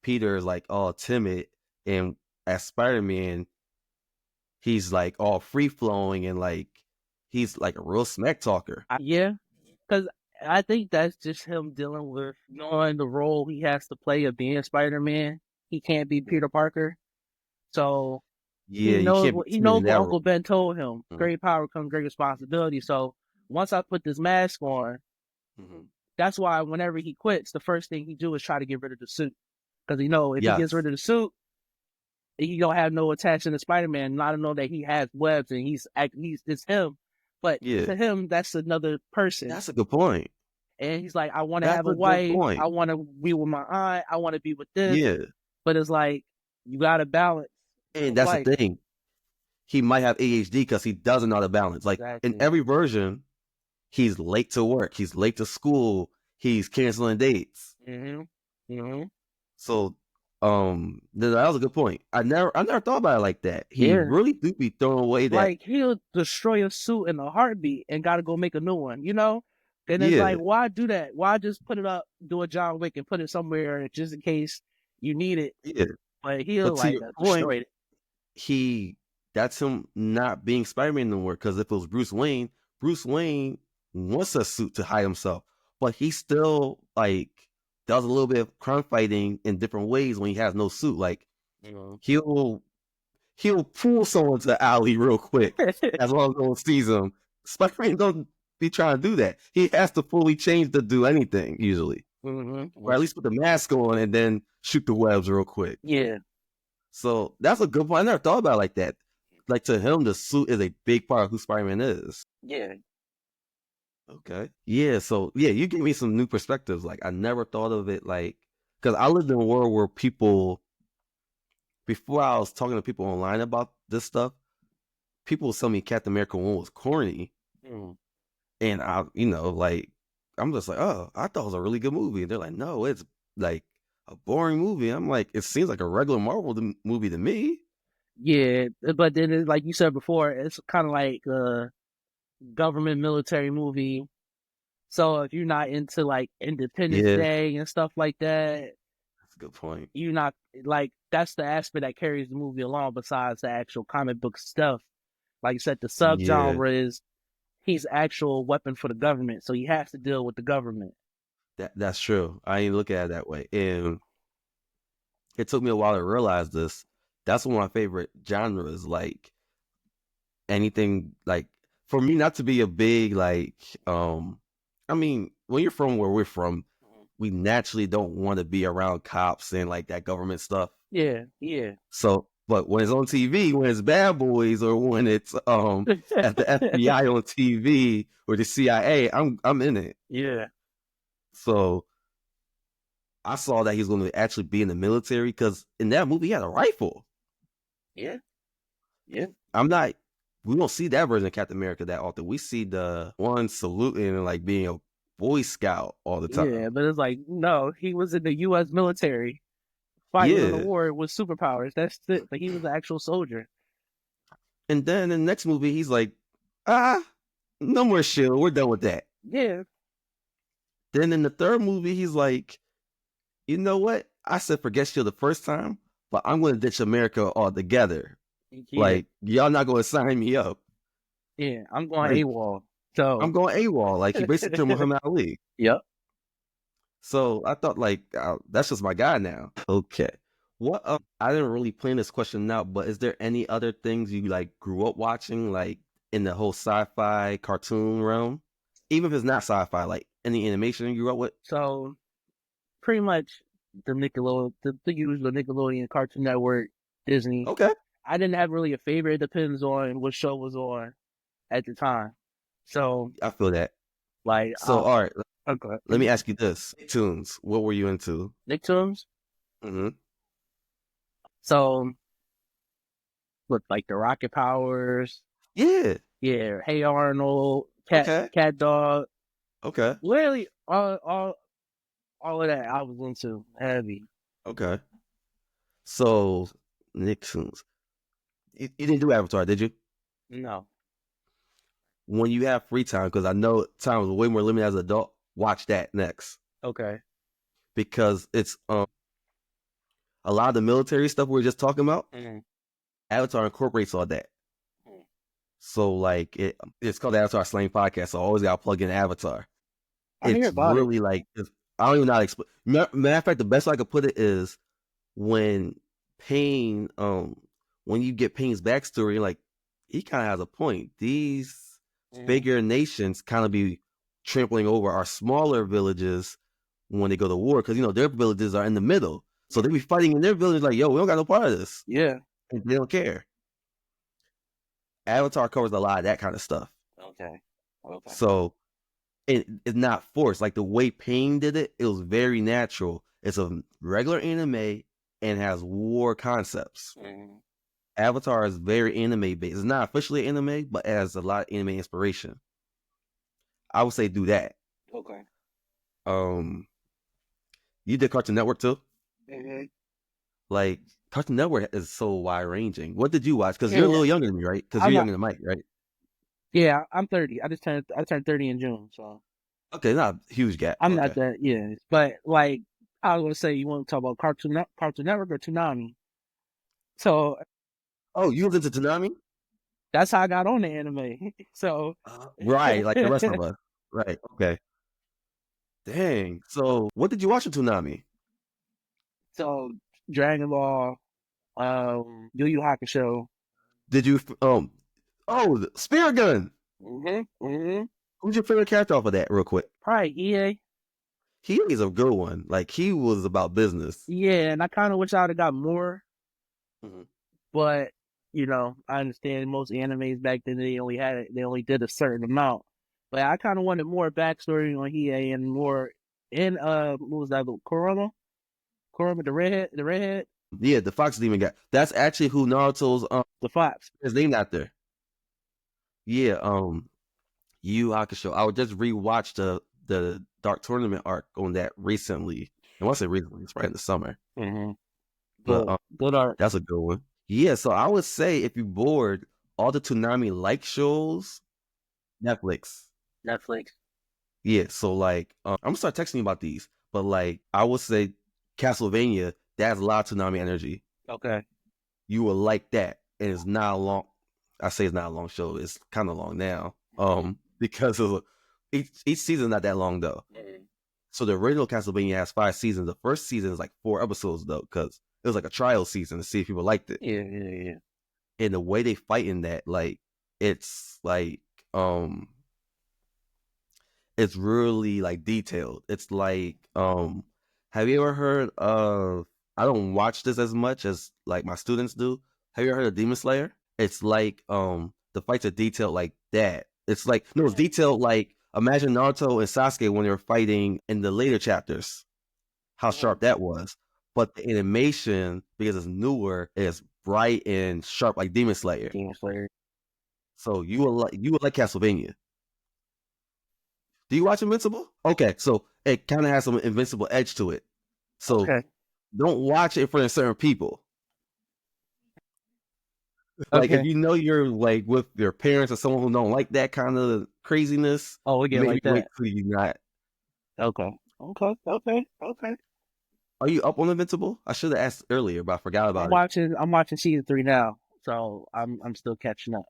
Peter is like all timid, and as Spider-Man, he's like all free flowing and like he's like a real smack talker. Yeah, because I think that's just him dealing with knowing the role he has to play of being Spider-Man. He can't be Peter Parker. So he knows what Uncle Ben told him. Great power comes great responsibility. So once I put this mask on, that's why whenever he quits, the first thing he do is try to get rid of the suit. Because he if he gets rid of the suit, he don't have no attachment to Spider-Man. Not to know that he has webs and it's him. But to him, that's another person. That's a good point. And he's like, I want to have a wife. I want to be with my aunt. I want to be with this. Yeah. But it's like, you got to balance. And that's the thing. He might have ADHD because he doesn't know how to balance. Like in every version, he's late to work. He's late to school. He's canceling dates. So, that was a good point. I never thought about it like that. He really do be throwing away that. Like he'll destroy a suit in a heartbeat and got to go make a new one. And it's like, why do that? Why just put it up, do a John Wick, and put it somewhere just in case you need it? Yeah. But he'll destroy it. That's him not being Spider-Man no more. Because if it was Bruce Wayne wants a suit to hide himself, but he still like does a little bit of crime fighting in different ways when he has no suit. Like he'll pull someone to the alley real quick as long as no one sees him. Spider-Man don't be trying to do that. He has to fully change to do anything usually, or at least put the mask on and then shoot the webs real quick. Yeah. So that's a good point. I never thought about it like that. Like to him, the suit is a big part of who Spider-Man is. Yeah. Okay. Yeah. So yeah, you give me some new perspectives. Like I never thought of it like, because I lived in a world where people, before I was talking to people online about this stuff, people would tell me Captain America 1 was corny. And I'm just like, oh, I thought it was a really good movie. And they're like, no, it's like a boring movie. I'm like, it seems like a regular Marvel movie to me. Yeah, but then it's like you said before, it's kind of like a government military movie. So if you're not into like Independence Day and stuff like that, that's a good point. You're not like, that's the aspect that carries the movie along besides the actual comic book stuff. Like you said, the subgenre is he's actual weapon for the government, so he has to deal with the government. That's true. I ain't look at it that way. And it took me a while to realize this. That's one of my favorite genres. Like anything, like for me, not to be a big like, I mean, when you're from where we're from, we naturally don't want to be around cops and like that government stuff. Yeah. So, but when it's on TV, when it's Bad Boys, or when it's at the FBI on TV or the CIA, I'm in it. Yeah. So I saw that he's going to actually be in the military because in that movie he had a rifle. Yeah. We don't see that version of Captain America that often. We see the one saluting and like being a Boy Scout all the time. Yeah, but it's like, no, he was in the U.S. military fighting in the war with superpowers. That's it. But he was an actual soldier. And then in the next movie, he's like, no more shield. We're done with that. Yeah. Then in the third movie, he's like, you know what? I said forget shield the first time, but I'm going to ditch America altogether. Yeah, Like, y'all not going to sign me up. yeah. I'm going Like, AWOL. So, I'm going AWOL. Like, he basically turned Muhammad Ali. yep. So I thought, like, that's just my guy now. Okay. What, I didn't really plan this question out, but is there any other things you, like, grew up watching, like, in the whole sci-fi cartoon realm? Even if it's not sci-fi, like, any animation you grew up with? So pretty much the Nickelodeon, the usual Nickelodeon, Cartoon Network, Disney. Okay. I didn't have really a favorite. It depends on what show was on at the time. So, I feel that. like, So, all right, okay. let me ask you this. Tunes, what were you into? Nicktoons. Mm-hmm. So, with like the Rocket Powers, Yeah. yeah, Hey Arnold, Okay. Cat Dog, Okay. literally all of that I was into heavy. Okay. So, Nicktoons. You didn't do Avatar, did you? No, When you have free time, because I know time was way more limited as an adult, watch that next. okay, Because it's a lot of the military stuff we were just talking about. mm-hmm. Avatar incorporates all that. So like it's called the Avatar Slang Podcast. So I always gotta plug in Avatar. I hear It's about it. really like I don't even know how to explain. Matter of fact, the best way I could put it is when Pain, when you get Pain's backstory, like he kind of has a point. These bigger nations kind of be trampling over our smaller villages when they go to war because their villages are in the middle, so they be fighting in their village like, yo, we don't got no part of this. Yeah. And they don't care. Avatar covers a lot of that kind of stuff. Okay. Okay. So it's not forced. Like the way Pain did it, it was very natural. It's a regular anime and has war concepts. Avatar is very anime based. It's not officially anime, but it has a lot of anime inspiration. I would say do that. Okay. You did Cartoon Network too? Mm-hmm. Like Cartoon Network is so wide ranging. What did you watch? Because Yeah, you're a little younger than me, right? Because I'm you're not. younger than Mike, right? Yeah, I'm 30. I turned 30 in June, so Okay, not a huge gap. I'm not Okay. that. Yeah, but like I was gonna say, you want to talk about Cartoon Network or Toonami? So Oh, you was into Toonami? that's how I got on the anime. So Right, like the rest of us. Right. Okay. Dang. So, what did you watch in Toonami? so Dragon Ball, Yu Yu Hakusho. Did you the Spear Gun. Mm-hmm. Who's your favorite character off of that, real quick? Probably EA. He is a good one. Like he was about business. Yeah, and I kind of wish I'd have got more, Mm-hmm. but I understand most animes back then they only did a certain amount. But I kind of wanted more backstory on EA and more in what was that? Kurama, the redhead, Yeah, the Fox Demon guy. That's actually who Naruto's the fox. his name out there. Yeah, Yu Yu Hakusho. I would just rewatch the Dark Tournament arc on that recently. And once it recently, it's right in the summer. Mm-hmm. But Good art. that's a good one. Yeah, so I would say if you're bored, all the Toonami like shows, Netflix. Netflix. Yeah, so like I'm gonna start texting you about these, but like I would say Castlevania, that has a lot of Toonami energy. Okay. You will like that, and it's not a long. I say it's not a long show. It's kind of long now, because of each season not that long though. Mm-hmm. So the original Castlevania has 5 seasons. The first season is like 4 episodes though, because it was like a trial season to see if people liked it. Yeah. And the way they fight in that, like, it's like it's really like detailed. It's like have you ever heard of, I don't watch this as much as like my students do. Have you ever heard of Demon Slayer? It's like the fights are detailed like that. It's like no, it's detailed like imagine Naruto and Sasuke when they were fighting in the later chapters. How sharp that was. But the animation, because it's newer, is bright and sharp like Demon Slayer. Demon Slayer. So you will like Castlevania. Do you watch Invincible? Okay, so it kind of has some Invincible edge to it. So Okay. don't watch it for certain people. Like if Okay. you know you're like with your parents or someone who don't like that kind of craziness, Oh, we get maybe like wait that. till you not. Okay. Okay. Are you up on Invincible? I should have asked earlier, but I forgot about it. I'm watching season 3 now. so I'm still catching up.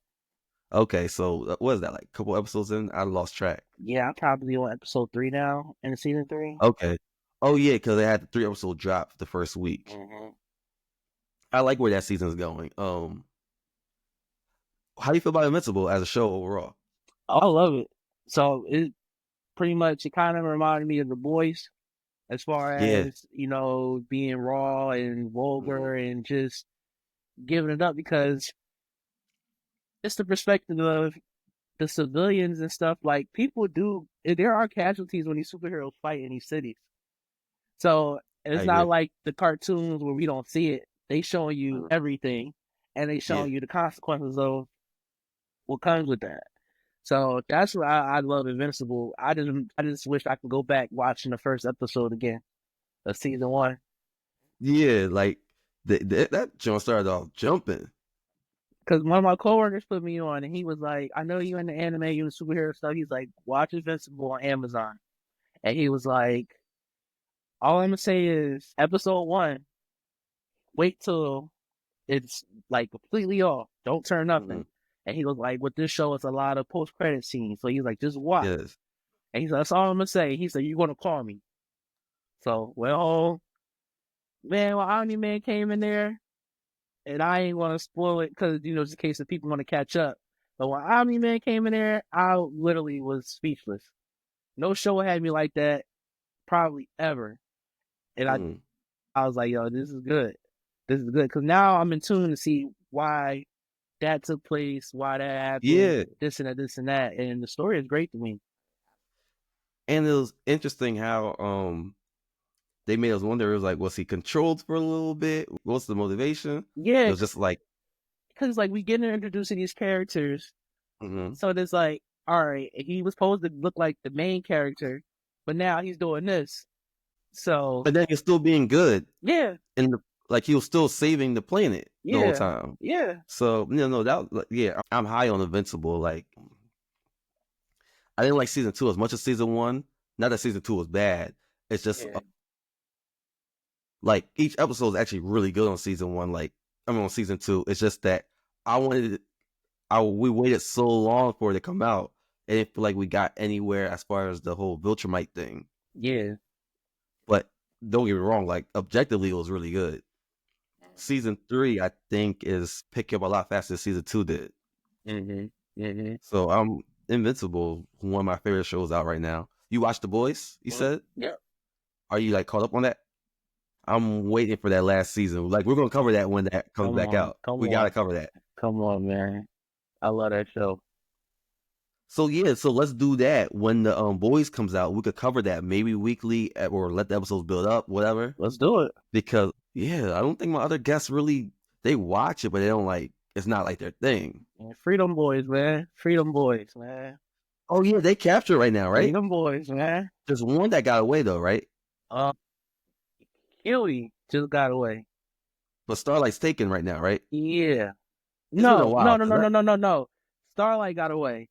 Okay, so what is that, like a couple episodes in? I lost track. Yeah, I'm probably on episode 3 now in season 3. Okay. Oh yeah, because they had the 3 episode drop the first week. Mm-hmm. I like where that season's going. How do you feel about Invincible as a show overall? Oh, I love it. So it pretty much it kind of reminded me of The Boys as far Yeah. as being raw and vulgar and just giving it up because it's the perspective of the civilians and stuff. Like people do, there are casualties when these superheroes fight in these cities. So I it's not agree. like the cartoons where we don't see it. They showing you everything, and they Yeah. showing you the consequences of what comes with that. So that's why I love Invincible. I just wish I could go back watching the first episode again of season 1. Yeah, like that joint started off jumping. Because one of my coworkers put me on, and he was like, "I know you in the anime, you in the superhero stuff." He's like, "Watch Invincible on Amazon," and he was like, "All I'm gonna say is episode 1. Wait till it's like completely off. Don't turn Mm-hmm. nothing." And he was like, "With this show, it's a lot of post credit scenes, so he's like, just watch." Yes. And he's like, "That's all I'm gonna say." He said, "You're gonna call me." So, well, man, when Omni Man came in there, and I ain't gonna spoil it because just in case if people want to catch up. But when Omni Man came in there, I literally was speechless. No show had me like that probably ever. And I Mm. I was like, yo, this is good. This is good because now I'm in tune to see why that took place, why that happened, Yeah. this and that, this and that, and the story is great to me. And it was interesting how they made us wonder. It was like, was he controlled for a little bit? What's the motivation? It Yeah, was just like, because like we get introduced to these characters, mm-hmm. so there's like, all right, he was supposed to look like the main character, but now he's doing this. So But then he's still being good, yeah, and like he was still saving the planet the whole yeah, time. yeah, So no, that yeah, I'm high on Invincible. Like I didn't like season 2 as much as season 1. Not that season 2 was bad. It's just yeah, like each episode is actually really good on season 1. Like I mean on season 2. It's just that I wanted it, we waited so long for it to come out. I didn't feel like we got anywhere as far as the whole Viltrumite thing. yeah. But don't get me wrong, like objectively it was really good. Season 3, I think, is picking up a lot faster than season 2 did. Mhm, mhm. So I'm Invincible, one of my favorite shows out right now. You watch The Boys, you said? Yeah. Are you like caught up on that? I'm waiting for that last season. Like we're gonna cover that when that comes back out. Come We gotta on, cover that. come on, man. I love that show. So yeah, so let's do that when the Boys comes out. We could cover that maybe weekly or let the episodes build up, whatever. Let's do it. Because yeah, I don't think my other guests really they watch it, but they don't like. It's not like their thing. Yeah, Freedom Boys, man. Freedom Boys, man. Oh yeah, they capture it right now, right? Freedom Boys, man. There's one that got away though, right? Uh, Huey just got away. But Starlight's taken right now, right? Yeah. It's been a No, no, while. no, no, no, no, no, no. Starlight got away.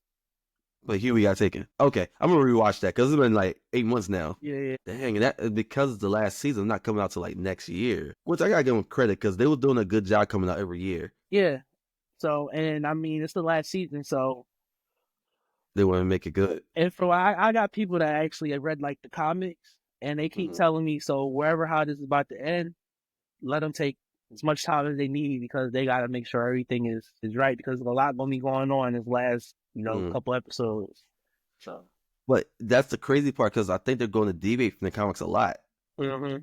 But Huey got taken. Okay, I'm gonna rewatch that because it's been like 8 months now. Yeah, yeah. Dang, and that because the last season not coming out till like next year, which I gotta give them credit because they were doing a good job coming out every year. Yeah. So, and I mean, it's the last season, so. They want to make it good. And for I got people that actually read like the comics, and they keep telling me, so wherever how this is about to end, let them take as much time as they need because they got to make sure everything is right because there's a lot gonna be going on in this last couple episodes. So, but that's the crazy part because I think they're going to deviate from the comics a lot. mm-hmm.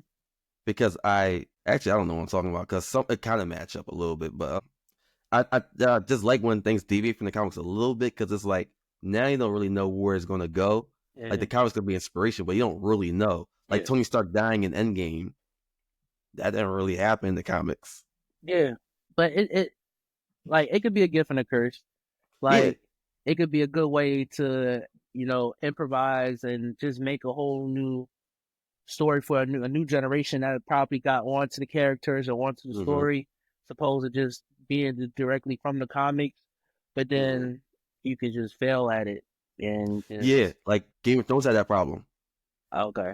Because I don't know what I'm talking about because it kind of match up a little bit, but I just like when things deviate from the comics a little bit because it's like now you don't really know where it's gonna go. Yeah. Like the comics could be inspiration, but you don't really know. Like Tony Stark dying in Endgame, that didn't really happen in the comics. Yeah, but it could be a gift and a curse. Like it could be a good way to improvise and just make a whole new story for a new generation that probably got onto the characters or onto the story, supposed to just being directly from the comics, but then you could just fail at it and just... like Game of Thrones had that problem. Okay.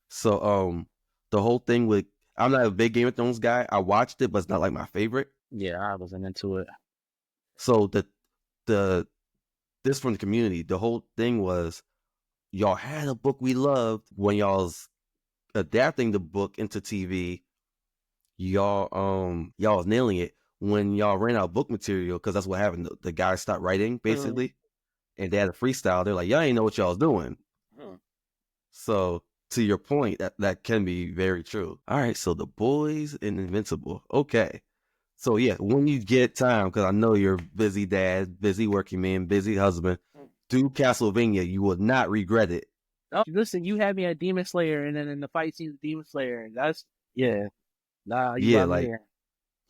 So the whole thing with I'm not a big Game of Thrones guy. I watched it, but it's not like my favorite. Yeah, I wasn't into it. So the this from the community, the whole thing was y'all had a book we loved when y'all's adapting the book into TV. Y'all was nailing it when y'all ran out of book material because that's what happened. The guys stopped writing basically, and they had a freestyle. They're like, y'all ain't know what y'all was doing. So to your point, that can be very true. All right, so The Boys and Invincible. Okay. So yeah, when you get time, because I know you're busy dad, busy working man, busy husband, do Castlevania. You will not regret it. Oh, listen, you had me at Demon Slayer, and then in the fight scene with Demon Slayer, that's you Yeah, got me there.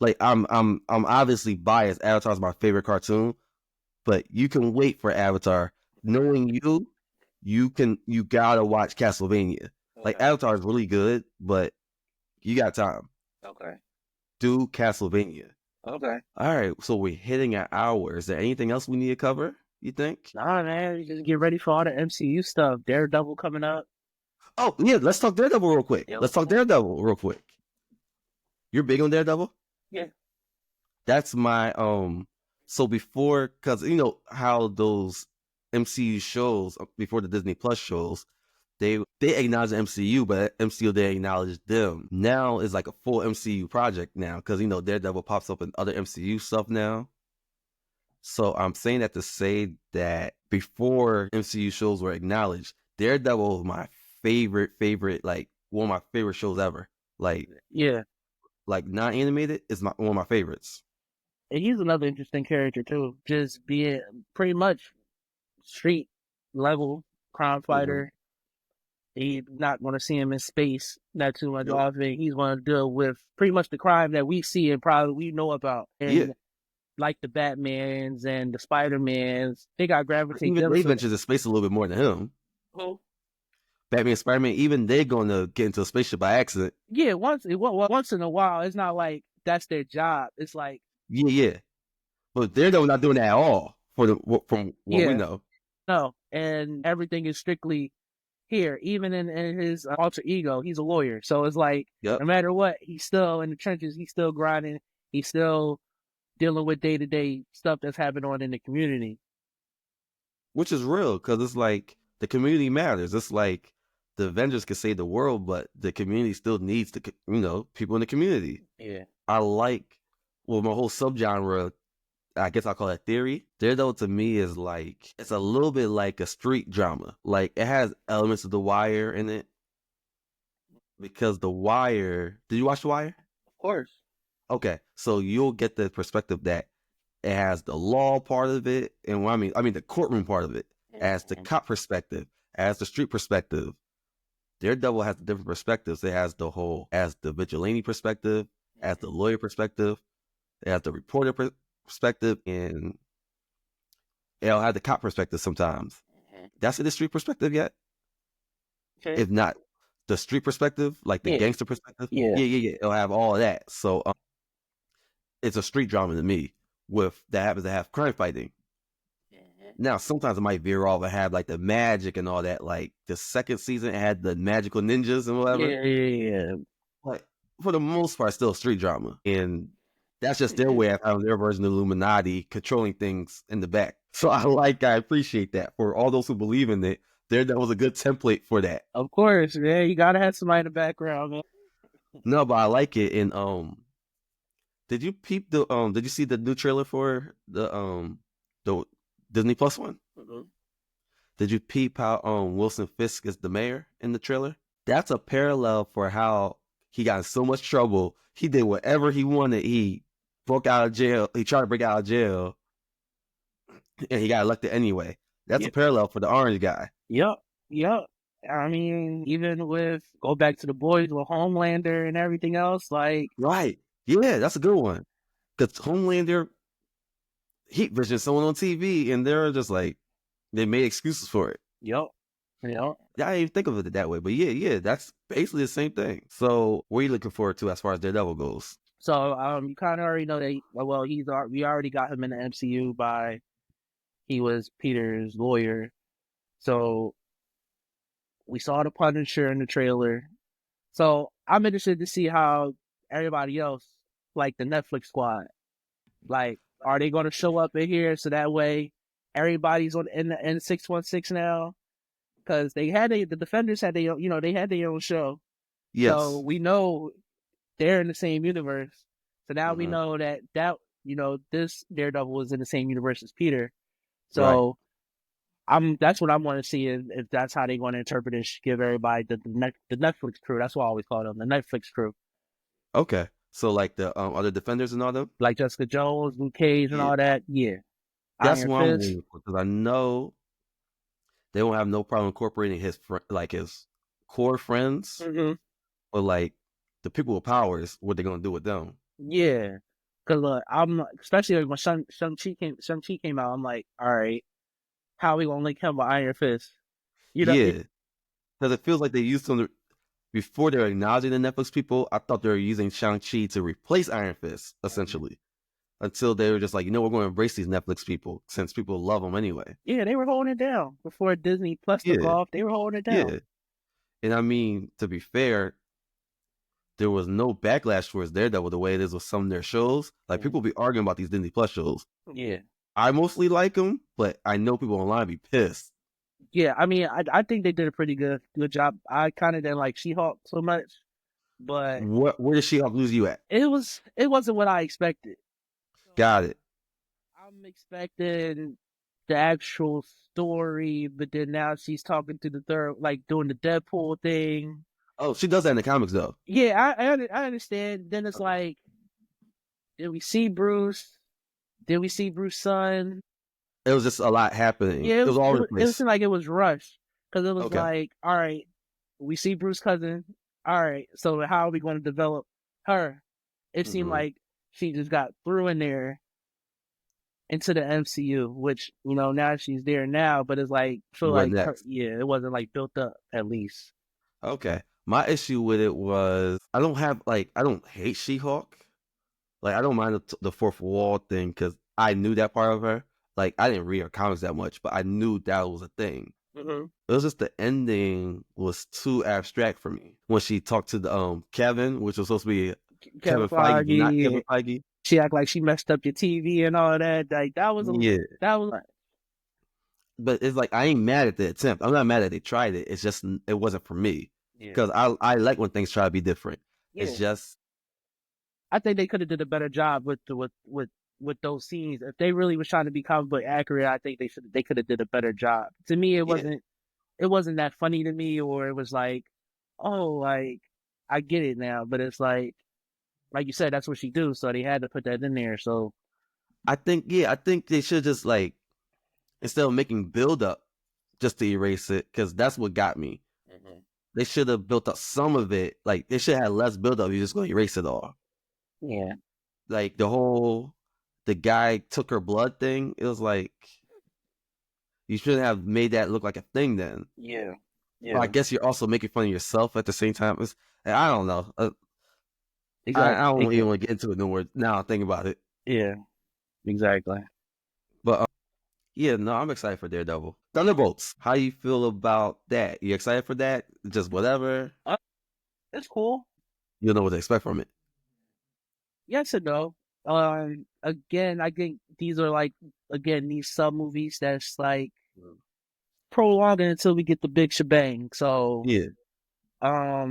like I'm obviously biased. Avatar's my favorite cartoon, but you can wait for Avatar. Knowing you gotta watch Castlevania. Like Avatar is really good, but you got time. Okay. Do Castlevania. Okay. All right, so we're hitting an hour. Is there anything else we need to cover, you think? Nah, man, just get ready for all the MCU stuff. Daredevil coming up. Oh, yeah, let's talk Daredevil real quick. Yep. Let's talk Daredevil real quick. You're big on Daredevil? Yeah. That's my so before, cuz you know how those MCU shows before the Disney Plus shows, they acknowledge the MCU, but MCU they acknowledge them. Now it's like a full MCU project now cuz you know Daredevil pops up in other MCU stuff now. So I'm saying that to say that before MCU shows were acknowledged, Daredevil was my favorite, like one of my favorite shows ever. Like not animated is one of my favorites. And he's another interesting character too. Just being pretty much street level crime fighter. He's not going to see him in space not too much often. He's going to deal with pretty much the crime that we see and probably we know about. And like the Batmans and the Spider-Mans, they got gravitate. Even they venture to space a little bit more than him. Who? Batman and Spider-Man, even they're going to get into a spaceship by accident. Yeah, once in a while. It's not like that's their job. It's like but they're not doing that at all from what we know. No, and everything is strictly here. Even in his alter ego, he's a lawyer. So it's like no matter what, he's still in the trenches. He's still grinding. He's still dealing with day-to-day stuff that's happening on in the community. Which is real, because it's like the community matters. It's like the Avengers can save the world, but the community still needs people in the community. Yeah. I like, my whole subgenre, I guess I'll call it theory. Daredevil to me is like, it's a little bit like a street drama. Like it has elements of The Wire in it. Because The Wire, did you watch The Wire? Of course. Okay, so you'll get the perspective that it has the law part of it, and I mean the courtroom part of it, as the cop perspective, as the street perspective. Daredevil has the different perspectives. It has as the vigilante perspective, as the lawyer perspective, it has the reporter perspective, and it'll have the cop perspective sometimes. That's the street perspective yet? Okay. If not the street perspective, like the gangster perspective, yeah, it'll have all of that. So it's a street drama to me that happens to have crime fighting. Now, sometimes it might veer off and have like the magic and all that. Like the second season, it had the magical ninjas and whatever. Yeah. But for the most part, still street drama. And that's just their way of having their version of Illuminati controlling things in the back. So I appreciate that. For all those who believe in it, that was a good template for that. Of course, man. You gotta have somebody in the background, man. No, but I like it. And did you peep did you see the new trailer for the Disney Plus one? Mm-hmm. Did you peep how Wilson Fisk is the mayor in the trailer? That's a parallel for how he got in so much trouble. He did whatever he wanted. He broke out of jail. He tried to break out of jail, and he got elected anyway. That's a parallel for the orange guy. Yep. I mean, even go back to The Boys with Homelander and everything else, like right. Yeah, that's a good one. Because Homelander, he visioned someone on TV, and they're just like, they made excuses for it. Yep. I didn't even think of it that way, but yeah, that's basically the same thing. So, what are you looking forward to as far as Daredevil goes? So, you kind of already know that. We already got him in the MCU he was Peter's lawyer. So, we saw the Punisher in the trailer. So, I'm interested to see how everybody else, like the Netflix squad, Like, are they going to show up in here so that way everybody's on in the N616 now? Because the Defenders had their own, they had their own show, so Yes. we know they're in the same universe. So now we Hmm. know that this Daredevil was in the same universe as Peter. Right. So that's what I want to see if that's how they're going to interpret it. Give everybody the Netflix crew. That's what I always call them, the Netflix crew. Okay. So like the other defenders and all them. Like Jessica Jones, Luke Cage, and Yeah. all that. Yeah, That's Iron what I'm Fist. waiting for because I know they won't have no problem incorporating his core friends, Mm-hmm. or like the people with powers. What they're gonna do with them? Yeah, because look, I'm especially when Shang-Chi came out. I'm like, all right, how we gonna link him with Iron Fist? You know, Yeah, because it feels like they used them before they're acknowledging the Netflix people. I thought they were using Shang-Chi to replace Iron Fist, essentially. Until they were just like, we're going to embrace these Netflix people since people love them anyway. yeah, they were holding it down before Disney Plus took Yeah, off. They were holding it down. yeah. And I mean, to be fair, there was no backlash towards Daredevil the way it is with some of their shows. Like, people be arguing about these Disney Plus shows. Yeah, I mostly like them, but I know people online be pissed. yeah. I mean, I think they did a pretty good job. I kind of didn't like She-Hulk so much, but Where did She-Hulk lose you at? it wasn't what I expected. So Got it. I'm expecting the actual story, but then now she's talking to the third, like doing the Deadpool thing. Oh, she does that in the comics, though. Yeah, I understand. Then it's like, did we see Bruce? Did we see Bruce's son? It was just a lot happening. Yeah, It was all over the it place. seemed like it was rushed because it was Okay. like, all right, we see Bruce's cousin. All right, so how are we going to develop her? It seemed like she just got through in there into the MCU, which now she's there now, but it's like feel What like her, next? yeah, it wasn't like built up at least. Okay. My issue with it was I don't hate She-Hulk. Like, I don't mind the fourth wall thing because I knew that part of her. Like, I didn't read her comics that much, but I knew that was a thing. Mm-hmm. It was just the ending was too abstract for me. When she talked to the Kevin, which was supposed to be Kevin Feige, but not Kevin Feige. She act like she messed up your TV and all that. Like Yeah. that was But it's like I ain't mad at the attempt. I'm not mad that they tried it. It's just it wasn't for me. yeah. Because I like when things try to be different. Yeah. It's just I think they could have did a better job with those scenes. If they really was trying to be comic book accurate, I think they could have did a better job. To me, it wasn't that funny to me, or it was like, oh, like I get it now, but it's like you said, that's what she do, so they had to put that in there. So I think they should just like instead of making build up just to erase it, because that's what got me. They should have built up some of it. Like they should have less build up. You're just gonna erase it all. yeah, Like the guy took her blood thing. It was like you shouldn't have made that look like a thing then. yeah, But I guess you're also making fun of yourself at the same time. I don't know. exactly. I don't even want to get into it no more now. Think about it. Yeah, exactly. But yeah, no, I'm excited for Daredevil. Thunderbolts. How you feel about that? You excited for that? Just whatever. It's cool. You know what to expect from it. Yes and no. Again, I think these are like these sub movies that's like prolonging until we get the big shebang. So Yeah. I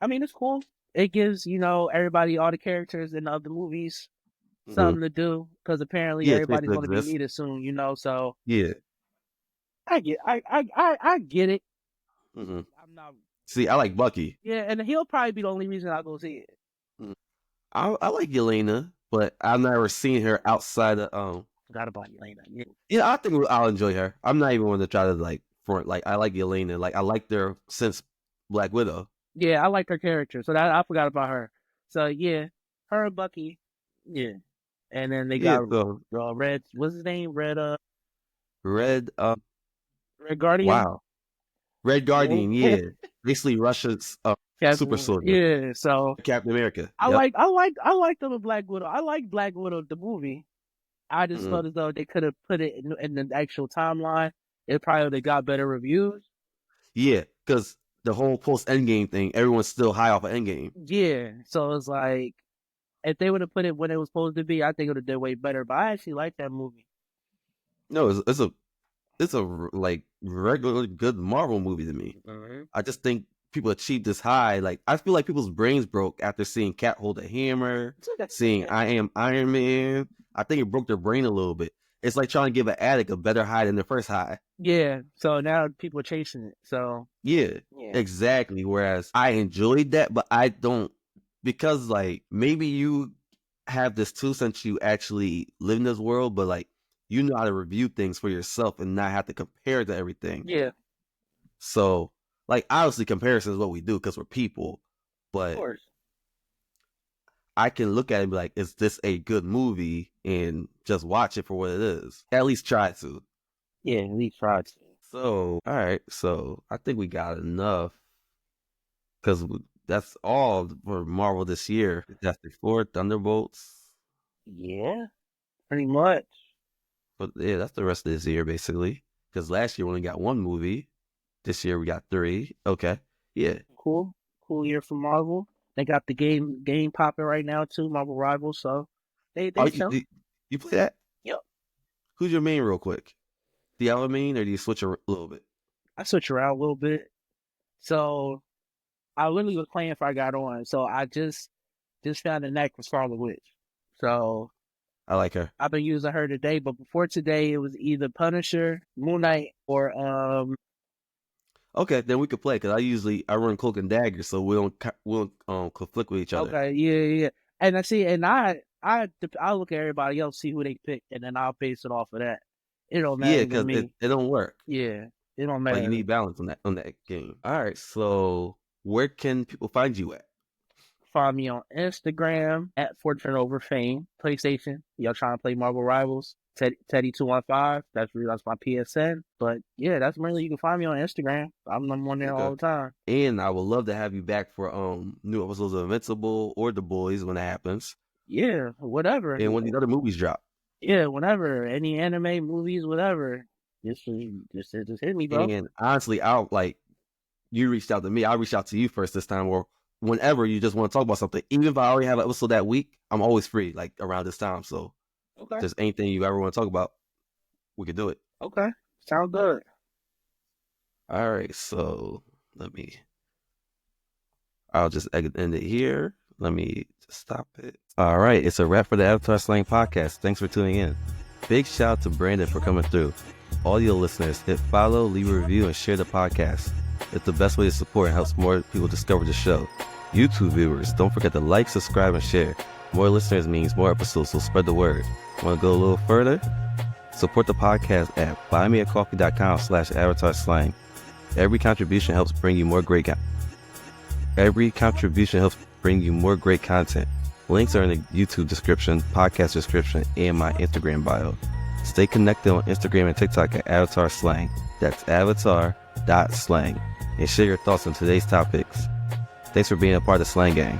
mean it's cool. It gives everybody, all the characters in the other movies, something to do because apparently Yeah, everybody's to going to be exist. needed soon. So Yeah. I get it. Mm-hmm. I'm not. See, I like Bucky. Yeah, and he'll probably be the only reason I go see it. I like Yelena, but I've never seen her outside of Forgot about Elena. Yeah. Yeah, I think I'll enjoy her. I'm not even going to try to like front. Like I like Yelena. Like I liked her since Black Widow. Yeah, I like her character, so that I forgot about her. So yeah, her and Bucky, yeah, and then they got So Red. What's his name? Red. Red. Red Guardian. Wow. Red Guardian. Yeah, basically Russia's super soldier. Yeah, so Captain America. I like them in Black Widow. I like Black Widow the movie. I just felt as though they could have put it in the actual timeline. It probably would have got better reviews. Yeah, because the whole post Endgame thing, everyone's still high off of Endgame. Yeah, so it's like if they would have put it when it was supposed to be, I think it would have done way better. But I actually like that movie. No, it's a like regular good Marvel movie to me. Mm-hmm. I just think people achieved this high. Like I feel like people's brains broke after seeing Cat hold a hammer, seeing I Am Iron Man. I think it broke their brain a little bit. It's like trying to give an addict a better high than the first high. Yeah, so now people are chasing it. So yeah, exactly. Whereas I enjoyed that, but I don't, because like maybe you have this too since you actually live in this world, but like you know how to review things for yourself and not have to compare to everything. Yeah. So like obviously comparison is what we do because we're people, but of course. I can look at it and be like, is this a good movie? And just watch it for what it is. At least try to. Yeah, at least try to. So, all right. So, I think we got enough. Because that's all for Marvel this year. Fantastic Four, Thunderbolts. Yeah, pretty much. But yeah, that's the rest of this year, basically. Because last year we only got one movie. This year we got 3. Okay. Yeah. Cool year for Marvel. They got the game popping right now too, Marvel Rivals. So they you play that? Yep. Who's your main, real quick? Do you have a main, or do you switch a little bit? I switch around a little bit. So I literally was playing if I got on. So I just found a knack for Scarlet Witch. So I like her. I've been using her today, but before today it was either Punisher, Moon Knight, or Okay, then we could play because I run Cloak and Dagger, so we don't conflict with each other. Okay, yeah. And I look at everybody else, see who they pick, and then I'll base it off of that. It don't matter. Yeah, because it don't work. Yeah, it don't matter. Like, you need balance on that game. All right, so where can people find you at? Find me on Instagram at Fortune Over Fame. PlayStation. Y'all trying to play Marvel Rivals? Teddy215. That's my PSN. But yeah, that's mainly, you can find me on Instagram. I'm on there all the time. And I would love to have you back for new episodes of Invincible or The Boys when it happens. Yeah, whatever. And when the other movies drop. Yeah, whenever. Any anime, movies, whatever. Just hit me, bro. And honestly, you reached out to me. I'll reach out to you first this time, or whenever you just want to talk about something. Even if I already have an episode that week, I'm always free, like around this time. So if there's anything you ever want to talk about, we could do it. Okay. Sounds good. All right, so I'll just end it here. Let me just stop it. All right, it's a wrap for the Avatar Slang Podcast. Thanks for tuning in. Big shout out to Brandon for coming through. All your listeners, hit follow, leave a review, and share the podcast. It's the best way to support and helps more people discover the show. YouTube viewers, don't forget to like, subscribe, and share. More listeners means more episodes, so spread the word. Want to go a little further? Support the podcast at buymeacoffee.com/avatarslang. Every contribution helps bring you more great content. Links are in the YouTube description, podcast description, and my Instagram bio. Stay connected on Instagram and TikTok at Avatar Slang. That's avatar.slang. And share your thoughts on today's topics. Thanks for being a part of the Slang Gang.